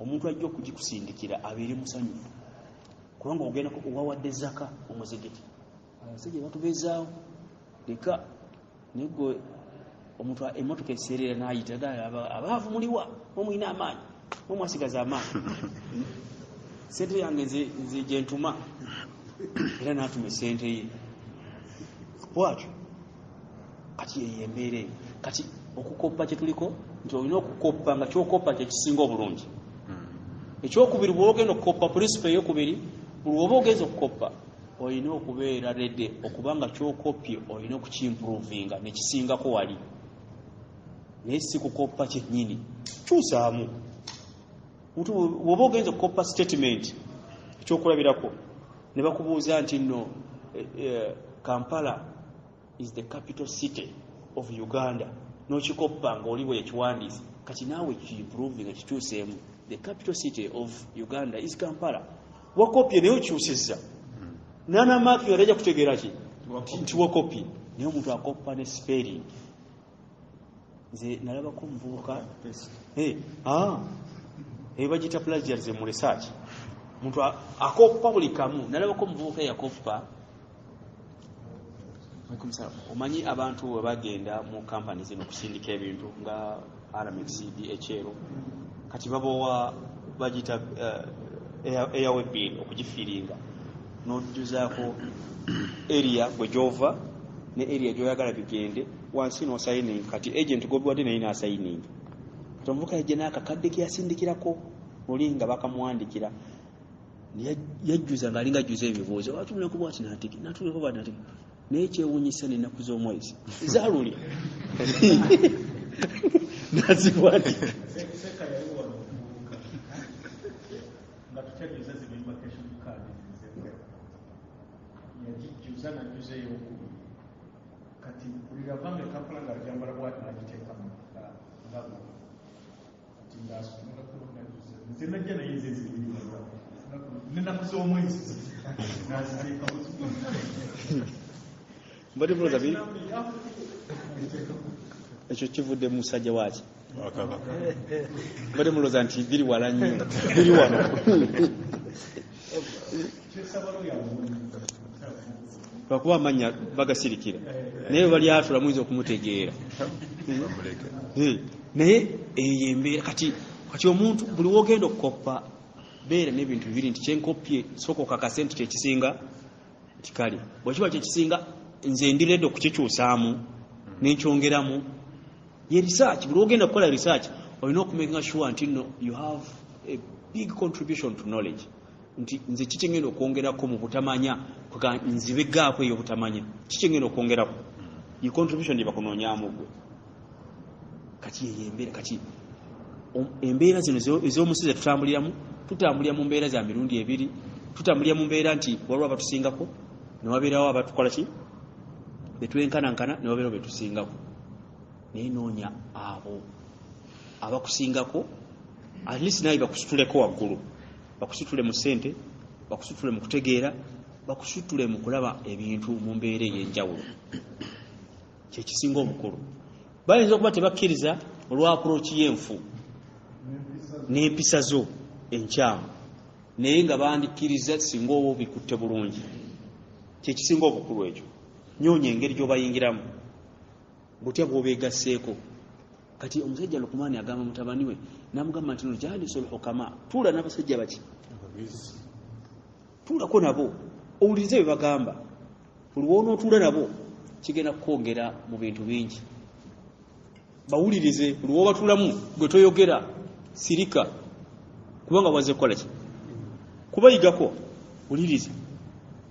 omuntu ajja okugikusindikira abeere musanyufu kubanga ogenda owawadde zaka omuzigiti abasajja batubezaawo leka negwe omuntu emmotoka eseerera n'ayita abaavu muliwa omwina amaanyi omwasigaza amaanyi sente yange nze gyentuma era n'atuma esente ye bwatyo kati yeyo embeera eyo kati okukoppa kye tuliko nti olina okukoppa nga kyokoppa kyekisinga obulungi ekyokubiri bw'oba ogenda okukoppa prinsipe eyokubiri buli oba ogenza okukoppa olina okubeera redde okubanga kyokopye olina okukimprovinga nekisingako wali naye si kukoppa kyennyini kyusaamu bw'oba ogenza okukoppa statement ekyokulabirako ne bakubuuza nti nno Kampala is the capital city of Uganda n'okikoppa nga oli bwe yakiwandiise kati naawe kiimprovinga kituuseemu the capital city of Uganda is Kampala wakopye naye okyusizza nana maaki yali ajja kutegeera ki nti wakopye naye omuntu akoppa ne spelling nze nalabako omuvubuka bagita plagiarism mu research omuntu akoppa buli kamu nalabako omuvubuka yakoppa omanyi abantu we bagenda mu kampani zino okusindika ebintu nga RMX DHL kati babowa bagita airway okugifiringa n'ojjuzaako area gwe gyova ne area gyoyagala bigende wansi n'osayining kati agent gobiwadde naye n'asayining kati omuvuka yajja n'akakadde ke yasindikirako oli nga bakamuwandikira yajjuza ng'alinga ajjuza ebibuuzo watumuleko bwati natuleko bwati natiki naye kyewuunyisa n'ennaku z'omwezi zaalulya nazibwati kati uliravanga Kampala nga jambala bwati n'agiteekamu ngabo kati ndasomera kulonda nze najja naye nze zibiri n'ennaku z'omwezi naziteekamu mbadde muloza biri ekyo kivudde mu musajja waaki mbadde muloza nti biri wala nnyo biri wano lwakuba amanya bagasirikira naye bali atula muyinza okumutegeera naye eyo embeera kati omuntu buli wogenda okukoppa beera n'ebintu bibiri nti kyenkopye sooka okakase nti kyekisinga kikali bwekiba kyekisinga nze ndiredde okukikyusaamu nenkyongeramu ye research buli wogenda okukola research olina okumakinga sure nti no you have a big contribution to knowledge nti nze kikyengenda okwongerako mu butamanya nzibegaako eyo butamanya kikyengenda okwongerako ye contribution gye bakunoonyaamu gwe kati yeyo embeera kati embeera zino ez'omusize tutambulira mu mbeera za mirundi ebiri tutambulira mu mbeera nti waliwo abatusingako newabeerawo abatukola ki betwenkanankana newabeerawo betusingako naye noonya abo abakusingako at least naye bakusituleko waggulu bakusitule mu ssente bakusitule mu kutegeera bakusitule mu kulaba ebintu mu mbeera ey'enjawulo kyekisinga obukulu bayinza okuba tebakkiriza olwa approach y'enfu n'empisa zo enkyamu naye nga bandikkiriza singa oba obikutte bulungi kyekisinga obukulu ekyo nyoonya engeri gy'obayingiramu butya bw'obeegasseeko kati omusajja Lukumaani agamba mutabani we namugamba nti jalisul hukama tuula n'abasajja baki tuulako nabo owulirize bye bagamba buli wonootuula nabo kigenda kukwongera mu bintu bingi bawulirize buli wobatuulamu gwe toyogera sirika kubanga waze kukola ki kubayigako wulirize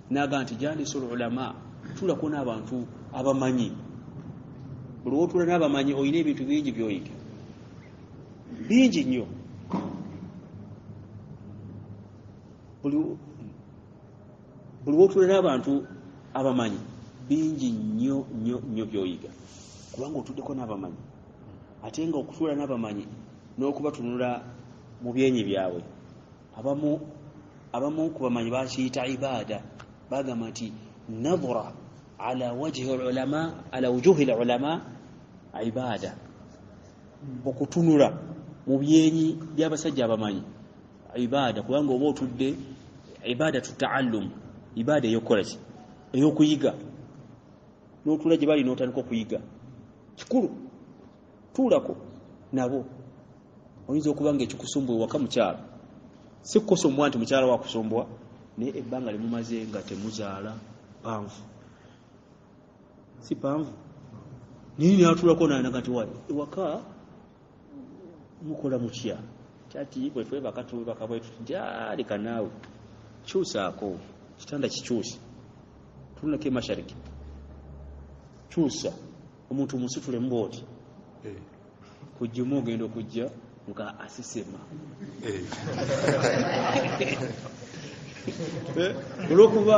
naga nti jalisul ulama tuulako n'abantu abamanyi buli wotuula n'abamanyi olina ebintu bingi byoyiga bingi nnyo buli wotuula n'abantu abamanyi bingi nnyo nnyo nnyo byoyiga kubanga otuddeko n'abamanyi ate nga okutuula n'abamanyi n'okubatunula mu byenyi byabwe abamu ku bamanyi bakiyita ibaada bagamba nti nadhura ala wajhi ulama ala wujuhi ulama ibaada okutunula mu byenyi by'abasajja abamanyi ibaada kubanga oba otudde ibaada tutaallum ibaada eyokukola ki eyokuyiga n'otula gye bali n'otandika okuyiga kikulu tuulako nabo oyinza okuba nga ekikusumbuwa waka mukyala si kukosombwa nti mukyala wakusombwa naye ebbanga limumaze nga temuzaala panvu si panvu naye natulako nanaga nti ewaka mukola mutya kyati bwe twebaka tubaka bwe tujalika naawe kyusaako kitanda kikyusi tulunako emashariki kyusa omuntu musitule mbooti kujjumu ogenda okujja nga asisema olwokuba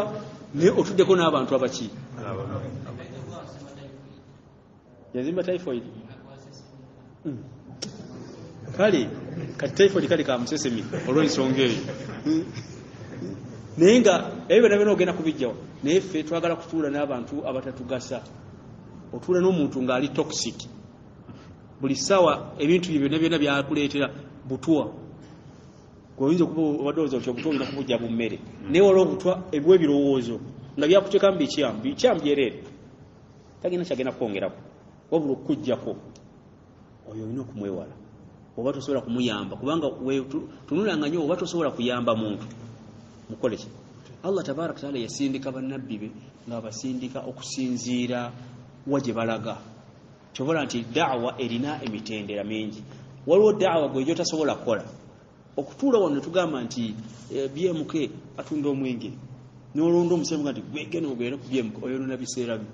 naye otuddeko n'abantu abaki yazimba typhoid kale kati typhoid kale ka musesemi olw'ensonga eyo naye nga ebyo byonna ogenda kubijjawo naye ffe twagala kutuula n'abantu abatatugasa otuula n'omuntu ng'ali toxic buli ssaawa ebintu bye byonna byonna byakuleetera butwa oyinza okuba obadde otyo obutwa olina kubujja bu mmere naye waliwo obutwa ebiwa ebirowoozo nga byakuteekamu bikyambu byereere tagenda kyagenda kukwongerako wabula okukujjako oyo olina okumwewala oba tosobola kumuyamba kubanga tunulanga nnyo oba tosobola kuyamba muntu mukole ki Allah tabaraka taala yasindika bannabbi be ng'abasindika okusinziira wa gye balaga kyobola nti da'wa erina emitendera mingi waliwo da'wa gwe gyo tasobola kukola okutuula wano tugamba nti BMK atunda omwenge n'olonda omusembe nti gwegene ogenda ku BMK oyonona biseera byo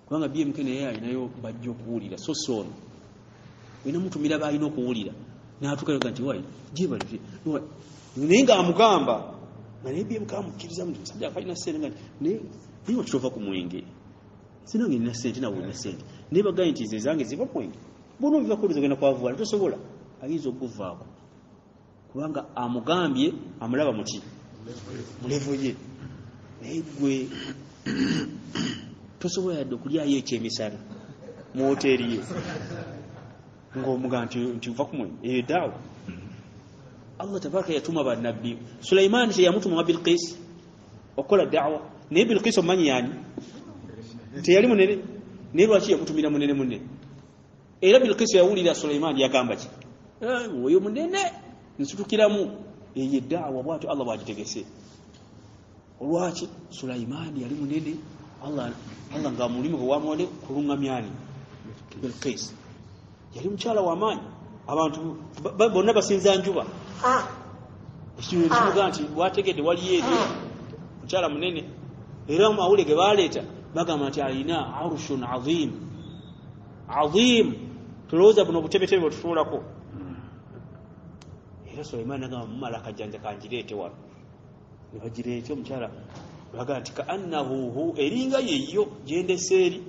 kubanga BMK naye alinayo bajja okuwulira so soono olina mutumira baalina okuwulira n'atuuka nti wayi gyebalire naye ng'amugamba nga naye BMK amukkiriza nti musajja akalina ssente nga naye wakitova ku mwenge sinange nina ssente nawe olina ssente naye bagaye nti nze zange ziva mwenge bona obivakuliza ogenda kwavuwala tosobola ayinza okuguvaako kubanga amugambye amulaba muki mulevo ye naye gwe tosobola yadde okulyayo ekyemisana mu hoteeri ye ng'omugamba nti nva kumwe eyo daawa Allah tabaraka yatuma bannabbi Sulaiman teyamutuma wa Bilqis okukola da'wa naye Bilqis omanyi yani teyali munene naye lwaki yamutumira munene era Bilqis yawulira Sulaiman yagamba ki oyo munene nsitukiramu eyo da'wa bwatyo Allah bwagitegese olwaki Sulaiman yali munene Allah ng'amulimu bwe wamwone kulungamyani Bilqis yali mukyala w'amaanyi abantu bonna basinza njuba ekintu kimuga nti wategedde waliyo eri mukyala munene era amawulire ge baleeta bagamba nti alina arushun azim tulowooza buno obutebetebe bwe tutuulako era Sulaiman agamba mumala akajjanja kangireete wano ne bagireete omukyala bagamba nti kaannahu eringa yeyo gyendese eri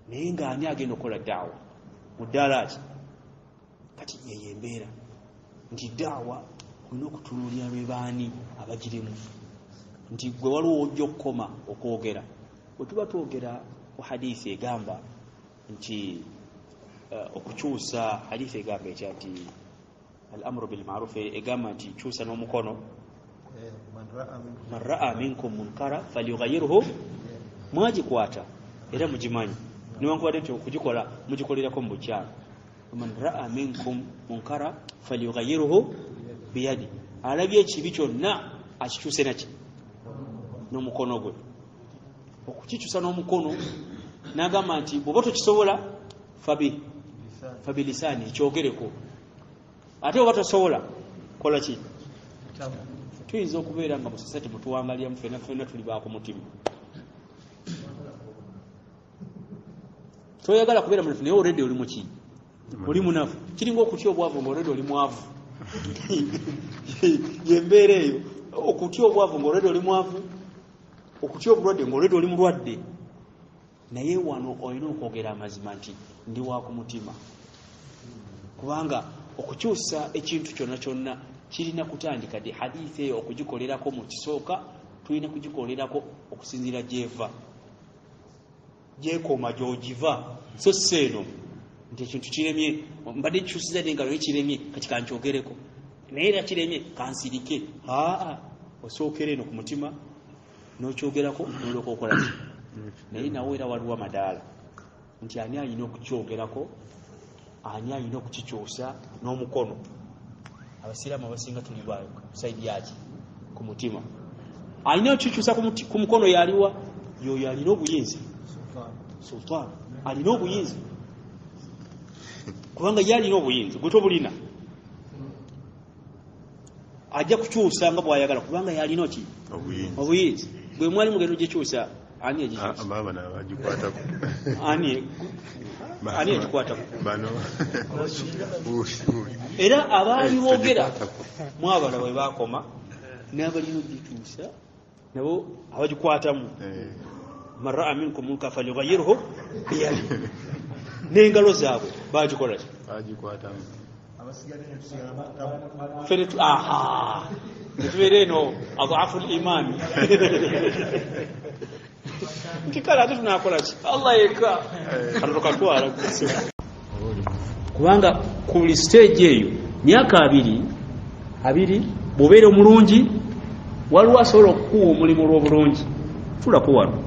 naye ng'ani agenda okukola daawa mu ddaala ki kati yeyo embeera nti daawa olina okutunuulira lwe baani abagirimu nti gwe waliwo ojja okukoma okwogera bwe tuba twogera ku hadiisi egamba nti okukyusa hadiisi egamba ekya nti al amru bil ma'ruf egamba nti kyusa n'omukono man ra'a minkum munkara falyughayyirhu mwagikwata era mugimanyi niwankubadde nti okugikola mugikolerako mu bukyalo man ra'a minkum munkara falyughayyirhu biyadi alabye ekibi kyonna akikyuse naki n'omukono gwe okukikyusa n'omukono n'agamba nti bw'oba tokisobola fabilisaani kyogereko ate bw'oba tosobola kola ki tuyinza okubeera nga musasati mutuwangalyamu ffenna tuli baako mutima toyagala kubeera munafu naye olredde oli muki oli munafu kiringa okutya obwavu ng'olredde oli mwavu yembeera eyo okutya obwavu ng'olredde oli mwavu okutya obulwadde ng'olredde oli mulwadde naye wano olina okwogera amazima nti ndi wa ku mutima kubanga okukyusa ekintu kyonna kyonna kirina kutandika ddi hadiisi eyo okugikolerako mu kisooka tulina kugikolerako okusinziira gyeva gyekoma gy'ogiva so seeno nti ekintu kiremye mbadde kyusiza ne ngalo ekiremye kati kankyogereko naye era kiremye kansirike osookera eno ku mutima n'okyogerako n'olyoka okola ki naye nawe era waliwo amadaala nti ani alina okukyogerako ani alina okukikyusa n'omukono. Abasiraamu abasinga tuli saidi yaki ku mutima alina okukikyusa ku mukono yaliwa yoyo alina obuyinza sultan alina obuyinza kubanga ye alina obuyinza gwe tobulina ajja kukyusa nga bw'ayagala kubanga yalina ki obuyinza bwe mwali mugendo gyekyusa ani egikyusa ani egikwatako era abaali boogera mwabala bwe bakoma n'abalina ogikyusa nabo abagikwatamu man raa minkum munkaran falyughayyirhu biyadihi n'engalo zaabwe bagikola ki netubeera eno adhafu limaani nti kale ate tunakola ki Allah yekka katutokatwala kubanga ku buli stage eyo myaka abiri bw'obeera omulungi waliwo asobola okukuwa omulimu olw'obulungi tulako wano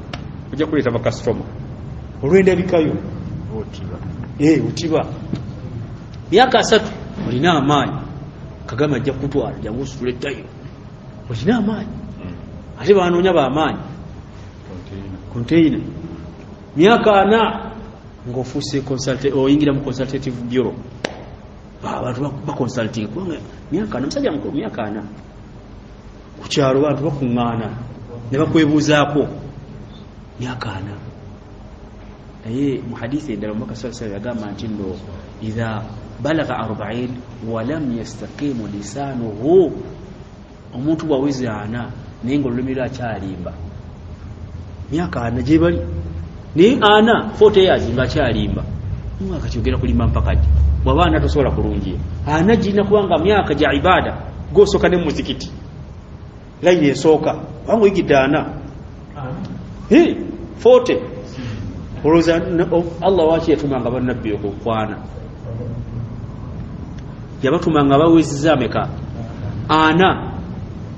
ojja kuleeta bakasitoma olw'endabikayo otiba myaka 3 olina amaanyi Kagame ajja kutwala jangu ositule ettayo olina amaanyi ate banoonya bamaanyi container myaka 4 ng'ofuuse oyingira mu consultative bureau abantu baconsulting kubanga myaka 4 musajja mukulu myaka 4 ku kyalo bantu bakuŋŋaana ne bakwebuuzaako myaka 4 naye mu hadithi endala omubaka sallallahu alayhi wa sallam yagamba nti nno idha balagha 40 walam yastaqimu lisanuhu omuntu bwaweze 4 naye ng'olulimi lwe akyalimba myaka 4 gye bali naye 40 years ng'akyalimba mwaka kyogera kulimba mpaka gye bw'abaana tosobola kulungiya 4 girina kubanga myaka gya ibada g'osooka ne mu muzikiti layini esooka kubanga oyigidde 40 olowooza Allah waaki yatumanga bannabbi okukwana yabatumanga bawezizza ameka 4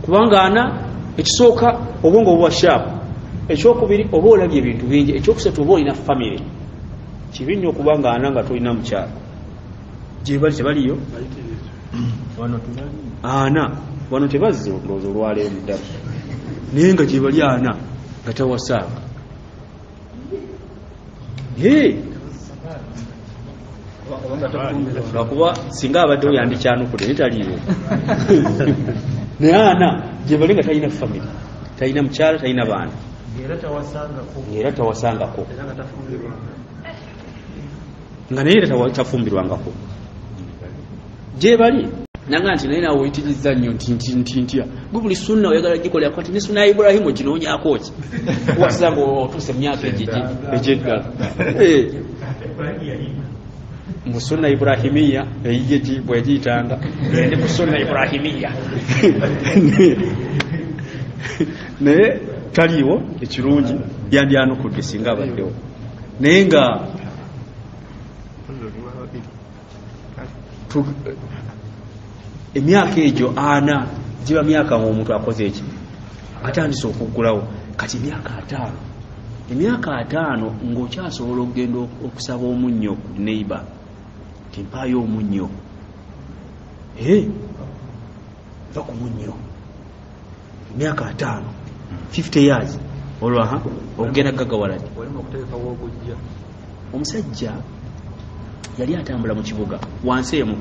kubanga 4 ekisooka obwongo obwa shaapu ekyokubiri oba olabye ebintu bingi ekyokusatu oba olina famire kibi nnyo okubanga 4 nga tolina mukyalo gye bali tebaliyo 4 wano tebazze olowooza olwaleero muddala naye nga gye bali 4 nga tawasanga lwakuba singa abaddewo yandikyanukule netaliiwo naye 4 gye bali nga talina famire talina mukyala talina baana ng'era tawasangako nga naye era tafumbirwangako gye bali nanga nti naye nawe oyitiriza nnyo ntintya gwe buli sunna oyagala gikolera kati ne sunna ya Ibulahimu ginoonyako ki wasanga otuuse myaka egyeddala mu sunna Ibrahimiya eyiye bwegiyitanga ende ku sunna Ibrahimiya naye taliiwo ekirungi yandyanukudde singa abaddewo naye nga emyaka egyo 4 giba myaka ng'omuntu akoze eki atandise okuggulawo kati emyaka 5 ng'okyasobola okugenda okusaba omunnyo ku neighbor timpaayo omunnyo va ku munnyo emyaka 5 50 years olwaha okugenda gagawaladi omusajja yali atambula mu kibuga wansi eyo mu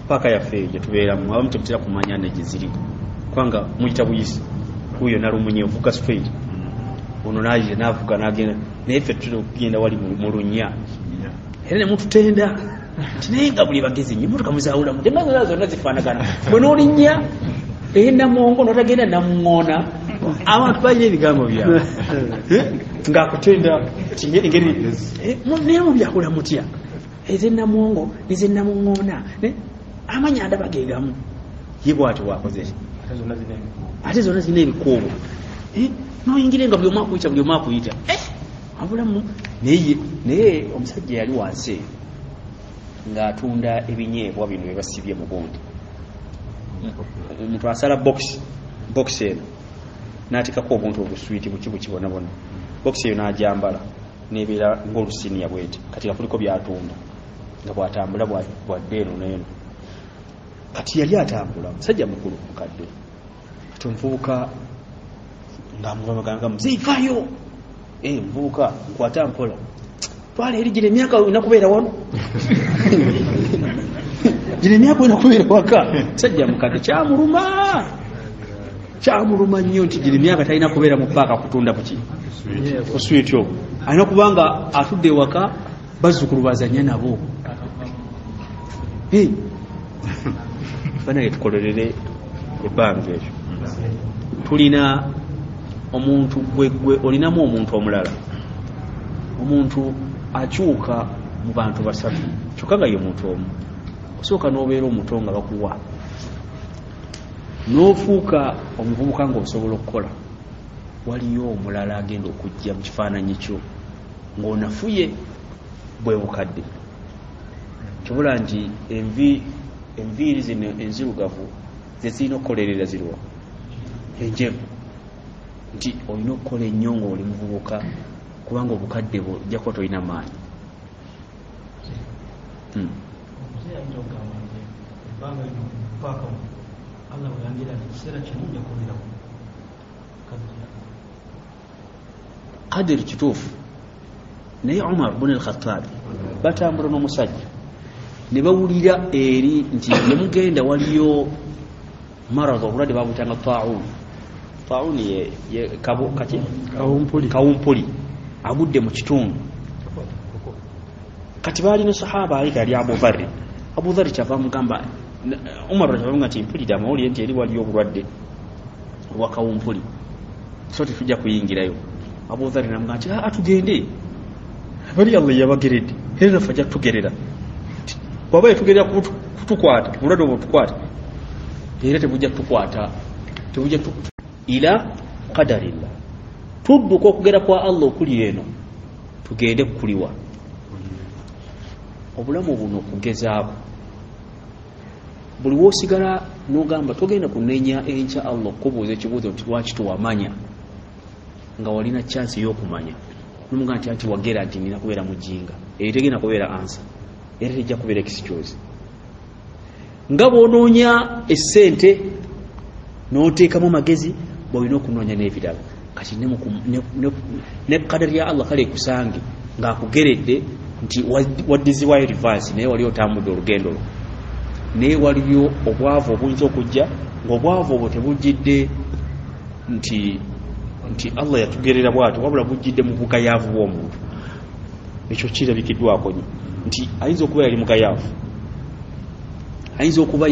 paaka yaffe gye tubeeramu abamu temutera kumanya ne gye ziri kubanga muyita buyisi huyo nalumunye ovuga straight ono naye navuga n'agenda naye ffe tutera okugenda wali mu lunya era ne mututenda nti naye nga buli bagezi nnyo motoka muzaawulamu temazala zonna zifaanagana bwe n'olinnya namongo n'otagenda namuŋŋoona abantu balina ebigambo byabwe ng'akutenda engeri naye mubyakula mutya ezennamongo nezennamuŋŋoona amanya ndaba gegamu ye bw'ati wakoze ate zonna zirina ebikuubo n'oyingire nga buli omu akuyita abulamu naye omusajja yali wansi ng'atunda ebinyeebwa bino bye basibye mu gundi. Omuntu asala box eno n'ateekako obuntu obuswiti buki bwonna box eyo n'agyambala n'ebeera ng'olusiniya bweti kati kuliko byatunda nga bw'atambula bwadde eno n'eno. Kati yali atambula musajja mukulu mukadde kati omuvubuka ng'amugamba muzeivayo muvubuka nkwata mpola twala eri gino emyaka inakubeera wano gino emyaka inakubeera waka. Musajja mukadde kyamuluma nnyo nti gino emyaka talina kubeera mu paaka kutunda buki oswiti ogwo alina kubanga atudde ewaka bazzukulu bazanya nabo. Banaye tukolerere ebbanga ekyo. Tulina omuntu gwe olinamu omuntu omulala, omuntu akyuka mu bantu basatu kyokka nga ye omuntu omu. Osooka n'obeera omuto nga bakuwa n'ofuuka omuvubuka ng'osobola okukola, waliyo omulala agenda okujja mu kifaananyi kyo ng'onafuye bwe bukadde. Kyobola nti enviiri zino enzirugavu ze zirina okukolerera ziriwa enjeru, nti olina okukola ennyo ng'oli muvubuka kubanga obukadde bwo ojjako tolina maanyi. Kadiri kituufu, naye Umar ibn al-Khattab batambula n'omusajja ne bawulira eri nti yemugenda waliyo maradha obulwadde babutanga taun ye kawumpuli agudde mu kitundu. Kati baalina sahaba alika yali Abu Dharr kyava mugamba Umar kyava nti mpulira amawulire nti eri waliyo obulwadde obwa kawumpuli so tujja kuyingirayo. Abu Dharr namugamba nti atugende bali Allah yabageredde era fajja tugerera bwaba yetugerera kutukwata obulwadde obwo tukwata era tebujja tukwata ila qadarillah. Tudduka okugera kwa Allah okuli eno tugende kukuliwa. Obulamu buno kugezaako buli woosigala n'ogamba togenda kunenya enkya Allah okubuuza ekibuuzo nti lwaki tewamanya nga walina chance y'okumanya n'omugamba nti wagera nti nina kubeera mujinga eyo tegenda kubeera ansa era tejja kubeera excuse. Nga bw'onoonya essente n'oteekamu amagezi bw'olina okunoonya n'ebirala. Kati ne kadari ya Allah kale ekusange ng'akugeredde nti waddiziwayo reverse naye wali otambudde olugendo lwo, naye waliyo obwavu obuyinza okujja ng'obwavu obwo tebujjidde nti Allah yatugerera bw'atyo wabula bujjidde mu bugayaavu bw'omuntu. Ekyo kirabikiddwako nnyo nti ayinza okuba yali mugayaavu, ayinza okuba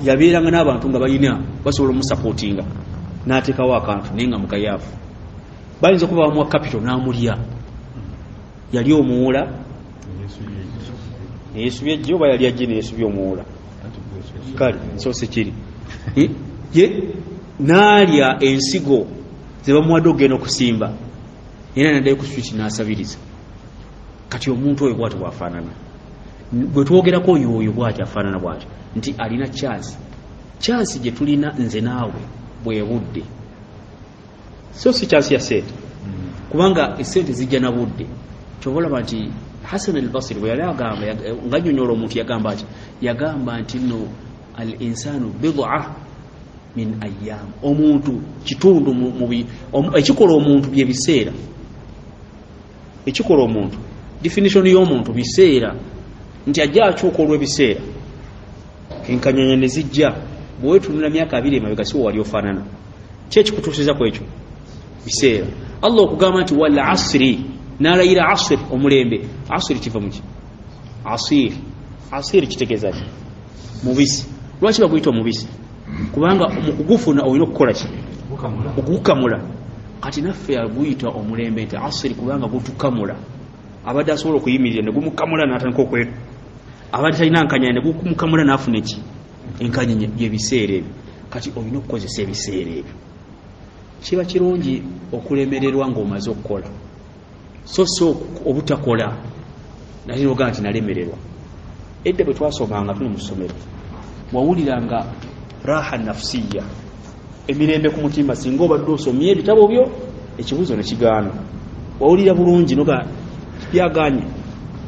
yabeeranga n'abantu nga balina basobola omusapootinga n'ateekawo akantu naye nga mugayaavu. Bayinza okuba bamuwa capital n'amulya, yali omuwula neyeesubya ejjo oba yali ajje neyeesubya omuwula kale nsoose kiri ye n'alya ensigo ze bamuwadde okugenda okusimba era naddayo ku switi n'asabiriza. Kati omuntu oyo bw'atyo bw'afaanana, bwe twogerako oyo bw'atyo afaanana bw'atyo nti alina chance gye tulina nze naawe bwe budde, so si chance ya sente kubanga esente zijja na budde. Kyobalaba nti Hasan al-Basri bwe yali agamba ng'annyonnyola omuntu yagamba nti nno al-insanu bid'a min ayyam, omuntu kitundu ekikola omuntu bye biseera. Ekikola omuntu definition y'omuntu biseera, nti ajja akyuka olw'ebiseera enkanyanya ne zijja bwewetunula myaka 2 emabega si wali ofaanana. Ki ekikutuusiza ku ekyo biseera? Allah okugamba nti wal asri n'alayira asri omulembe. Asri kiva muki? Asir kitegeeza ki? Mubisi. Lwaki baguyita omubisi? Kubanga mu kugufuna olina okukola ki? Okugukamula. Kati naffe aguyita omulembe nti asri kubanga gutukamula. Abadde asobola okuyimirira ne gumukamula n'atandika okwetu. Abadde talina nkanyanya ne gumukamula n'afuna ki? Enkanyanya by'ebiseera ebyo. Kati olina okukozesa ebiseera ebyo. Kiba kirungi okulemererwa ng'omaze okukola so obutakola naye oga nti nalemererwa. Edda bwe twasomanga tuli mu ssomero wawuliranga raha nafsiya, emirembe ku mutima. Singa obadde osomye ebitabo byo ekibuzo ne kigaana, wawulira bulungi noga byaganye,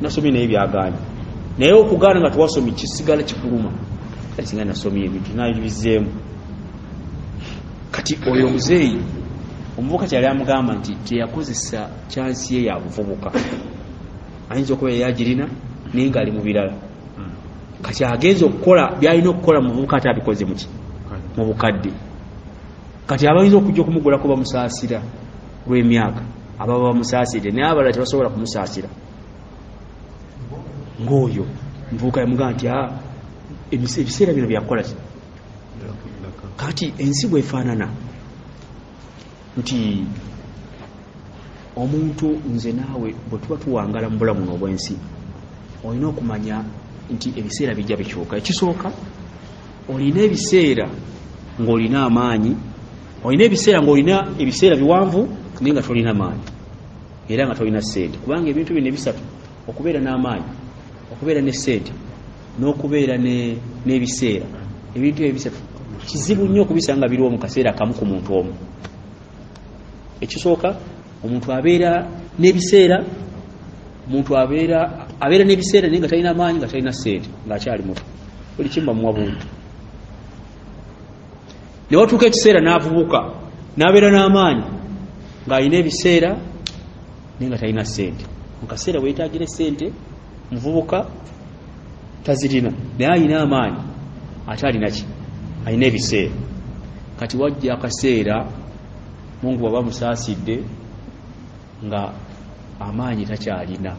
nasomye naye byaganye. Naye okugaana nga twasomye kisigala kikuluma, kati singa nasomye ebintu nayo bizeemu. Kati oyo muzeeyi omuvubuka kyali amugamba nti teyakozesa kyansi ye ya buvubuka, ayinza okuba yagirina naye nga ali mu birala. Kati agenza okukola byalina okukola mu buvubuka ate abikoze muki mu bukadde. Kati abayinza okujja okumugulako bamusaasira lw'emyaka, ababa bamusaasire naye abalala tebasobola kumusaasira. Ng'oyo muvubuka yamugamba nti ebiseera bino byakukola ki. Kati ensi bwefaanana nti omuntu nze naawe bwe tuba tuwangala mu bulamu n'obwensi, olina okumanya nti ebiseera bijja bikyuka. Ekisooka, olina ebiseera ng'olina amaanyi, olina ebiseera ng'olina ebiseera biwanvu naye nga tolina maanyi era nga tolina ssente. Kubanga ebintu bino ebisatu, okubeera n'amaanyi, okubeera ne ssente n'okubeera n'ebiseera, ebintu ebisatu kizibu nnyo okubisanga biriwo mu kaseera kamu ku muntu omu. Ekisooka, omuntu abeera n'ebiseera, omuntu abeera n'ebiseera naye nga talina maanyi, nga talina ssente, ng'akyali muto. Buli kimba muwa buntu. Ne watuuka ekiseera n'avubuka n'abeera n'amaanyi ng'alina ebiseera naye nga talina ssente. Mu kaseera weetaagira ssente, muvubuka tazirina naye alina amaanyi ate alina ki? Alina ebiseera. Kati wajja akaseera Mungu bw'aba musaasidde nga amaanyi takyalina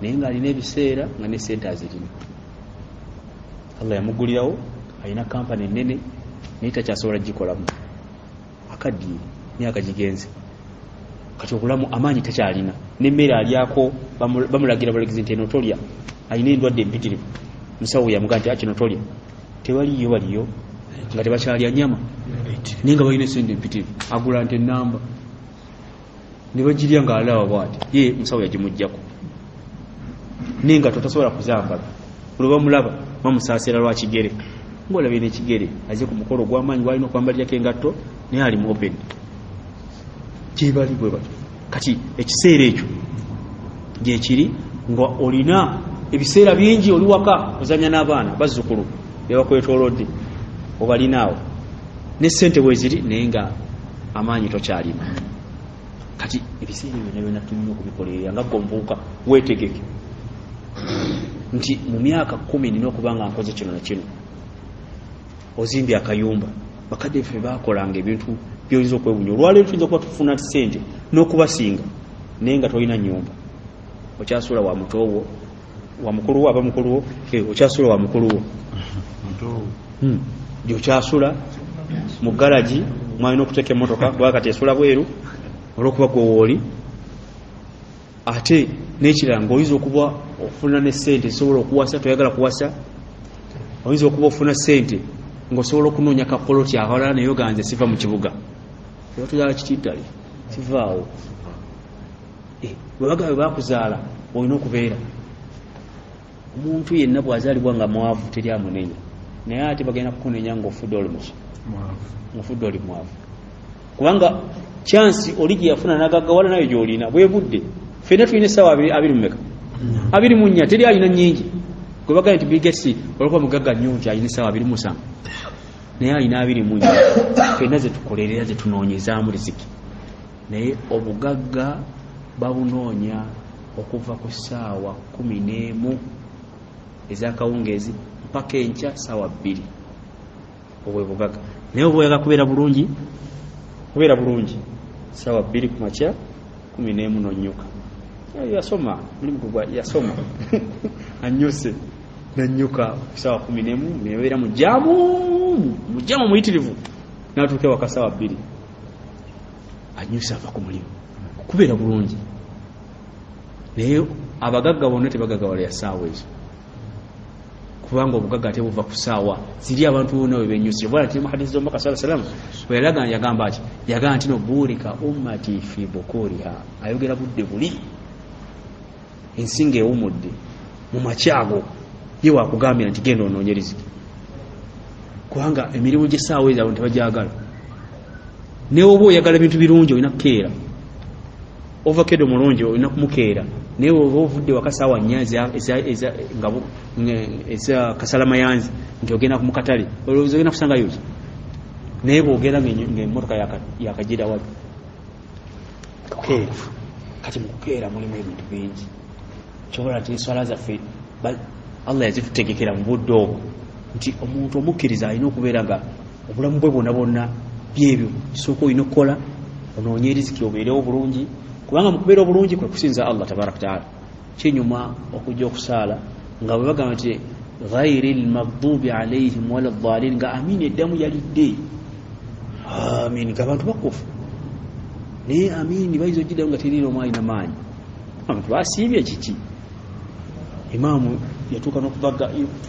naye ng'alina ebiseera nga ne ssente azirina. Allah yamugulirawo, alina kampani ennene naye takyasobola gikolamu, akaddiye myaka gigenze. Kati obulamu amaanyi takyalina, n'emmere alyako bamulagira balagizi nti eno tolya, alina endwadde empitirivu. Musawo yamugamba nti kino tolya, tewaliyo waliyo nga tebakyalya nyama naye nga balina essente empitirivu. Agula nti ennamba ne bagirya ng'alaba bw'ati, ye musawo yagimuggyako naye nga totasobola kuzambala. Bwe bamulaba bamusaasira lwa kigere, ng'olabye n'ekigere aze ku mukolo gw'amaanyi gw'alina okwambalirako engatto naye ali mu open. Gyebali bwe batyo. Kati ekiseera ekyo gyekiri nga olina ebiseera bingi, oli waka ozanya n'abaana bazzukulu bebakwetoolodde obalinaawo ne ssente bweziri naye nga amaanyi tokyalina. Kati ebiseera byonna byonna tulina okubikolerera nga gombuuka weetegeke nti mu myaka 10 nina okuba nga nkoze kino na kino. Ozimbye akayumba, bakadde ffe baakolanga ebintu by'oyinza okwewunya. Olwaleero tuyinza okuba tufuna ssente n'okubasinga naye nga tolina nnyumba. Okyasula wa mutowo wa mukulu wo, aba mukulu wo, okyasula wa mukulu wo gy'okyasula mu garagi mwalina okuteeka emmotoka kubanga kati esula bweru olw'okuba gwe wooli. Ate n'ekirala ng'oyinza okuba ofuna ne ssente zisobola okuwasa, toyagala kuwasa. Oyinza okuba ofuna ssente ng'osobola okunoonya kapoloti awalala naye oganze siva mu kibuga. Ebatuzala kitiddali kivaawo. Bwe bagaba baakuzaala olina okubeera. Omuntu yenna bw'azaalibwa nga mwavu teri amunenya, naye ate bagenda kukunenya ng'ofudde oli muki ng'ofudde oli mwavu. Kubanga chansi oli gye yafuna n'agaggawala nayo gy'olina bwe budde. Ffenna tulina essaawa 24 24 teri alina nnyingi. Gwe bagamba nti Bill Gates olwokuba mugagga nnyo nti alina essaawa 27 naye alina 24. Ffenna ze tukolerera ze tunoonyezaamu riziki, naye obugagga babunoonya okuva ku ssaawa 11 ez'akawungeezi mpaka enkya ssaawa 2 obwe bugagga. Naye obwega kubeera bulungi ssaawa 2 ku makya 11 n'onnyuka. Yasoma mulimu gwa yasoma anyuse n'annyuka ssaawa 11 nebeera mujamu muyitirivu n'atuuka waka ssaawa 2 anyuse ava ku mulimu. Kubeera bulungi. Naye abagagga bonna tebagaggawala ya ssaawa ezo kubanga obugagga ate buva ku ssaawa ziri abantu bonna we benyusi bwala nti mu hadisi z'omubaka sallallahu alaihi wasallam bwe yalaga yagamba ati yagamba nti no buurika ummati fi bukuriha ayogera budde buli ensinga ewumudde mu makyago ye wakugambira nti genda onoonye riziki kubanga emirimu gy'essaawa ezo abantu tebajagala naye oba oyagala bintu birungi olina kukeera ovakedo mulungi olina kumukeera naye oba ovudde wakasaawa nnya eza kasalamayanzi nti ogenda kumukatale olowooza ogenda kusangayo ki naye bwogenda ngaemmotoka yakagira wali kukeera kati mukukeera mulimu ebintu bingi kyobola nti enswala zaffe Allah yazitutegekera mu budde obwo nti omuntu omukkiriza alina okubeera nga obulamu bwe bwonna bwonna byebyo kisooka olina okukola onoonye eriziki obeerewo bulungi kubanga mu kubeera obulungi kwe kusinza Allah tabaraka taala kinyuma okujja okusaala nga bwe bagamba nti ghairi lmaghdubi alaihim wala dhalin nga amini eddamu yalidde amin nga abantu bakufu naye amini bayinza ogiddamu nga teriina omu alina maanyi abantu basiibye kiki imaamu yatuuka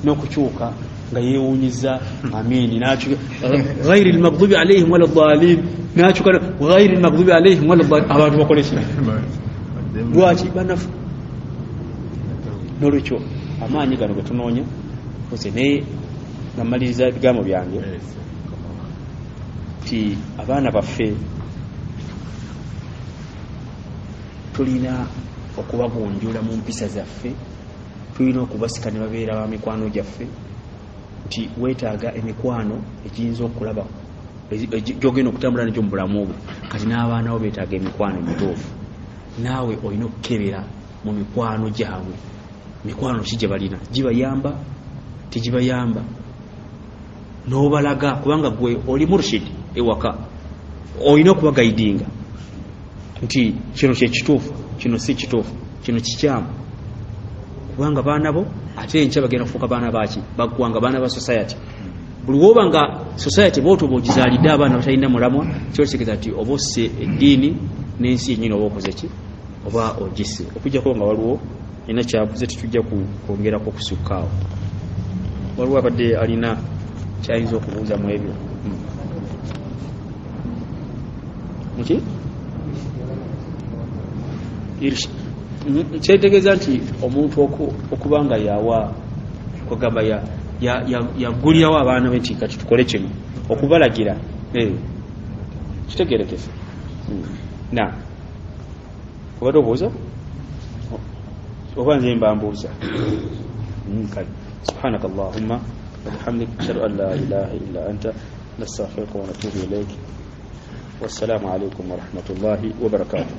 n'okukyuka nga yeewuunyiza amini ghairi lmaghdubi alaihim wala dhalin nakyuka ghairi lmaghdubi alaihim wala dhalin abantu bakoleki lwaki banafu nolwekyo amaanyi gano ge tunoonya ose naye namaliriza ebigambo byange ti abaana baffe tulina okubagunjula mu mpisa zaffe tulina okubasika ne babeera ba mikwano gyaffe nti weetaaga emikwano egiyinza okulaba gyogenda okutambula negyo mu bulamu bwo kati n'abaana bo beetaaga emikwano emituufu naawe olina okukebera mu mikwano gyabwe mikwano ki gye balina gibayamba tegibayamba n'obalaga kubanga gwe oli murshid ewaka olina okubagaidinga nti kino kyekituufu kino si kituufu kino kikyamu kubanga baana bo ate enkya bagenda kufuuka baana baki baggwanga baana ba society buli woba nga society booto bogizaalidde abaana batalina mulamwa kyotegeeza nti oba osse eddiini n'ensi yennyini oba okoze ki oba ogisse okujjako nga waliwo ina kyabuze tetujja kwongerako okusukkaawo waliwo abadde alina kyayinza okubuuza mu ebyo muki kyetegeeza nti omuntu okubanga yawa kugamba yagulirawo abaana be nti kati tukole kino okubalagira kitegerekese na obadde obuuza oba nze mbambuuza kale subhanaka allahumma wabihamdik ashhadu an la ilaha illa anta nastaghfiruka wa natubu ilayk wassalamu alaikum warahmatullahi wabarakatuh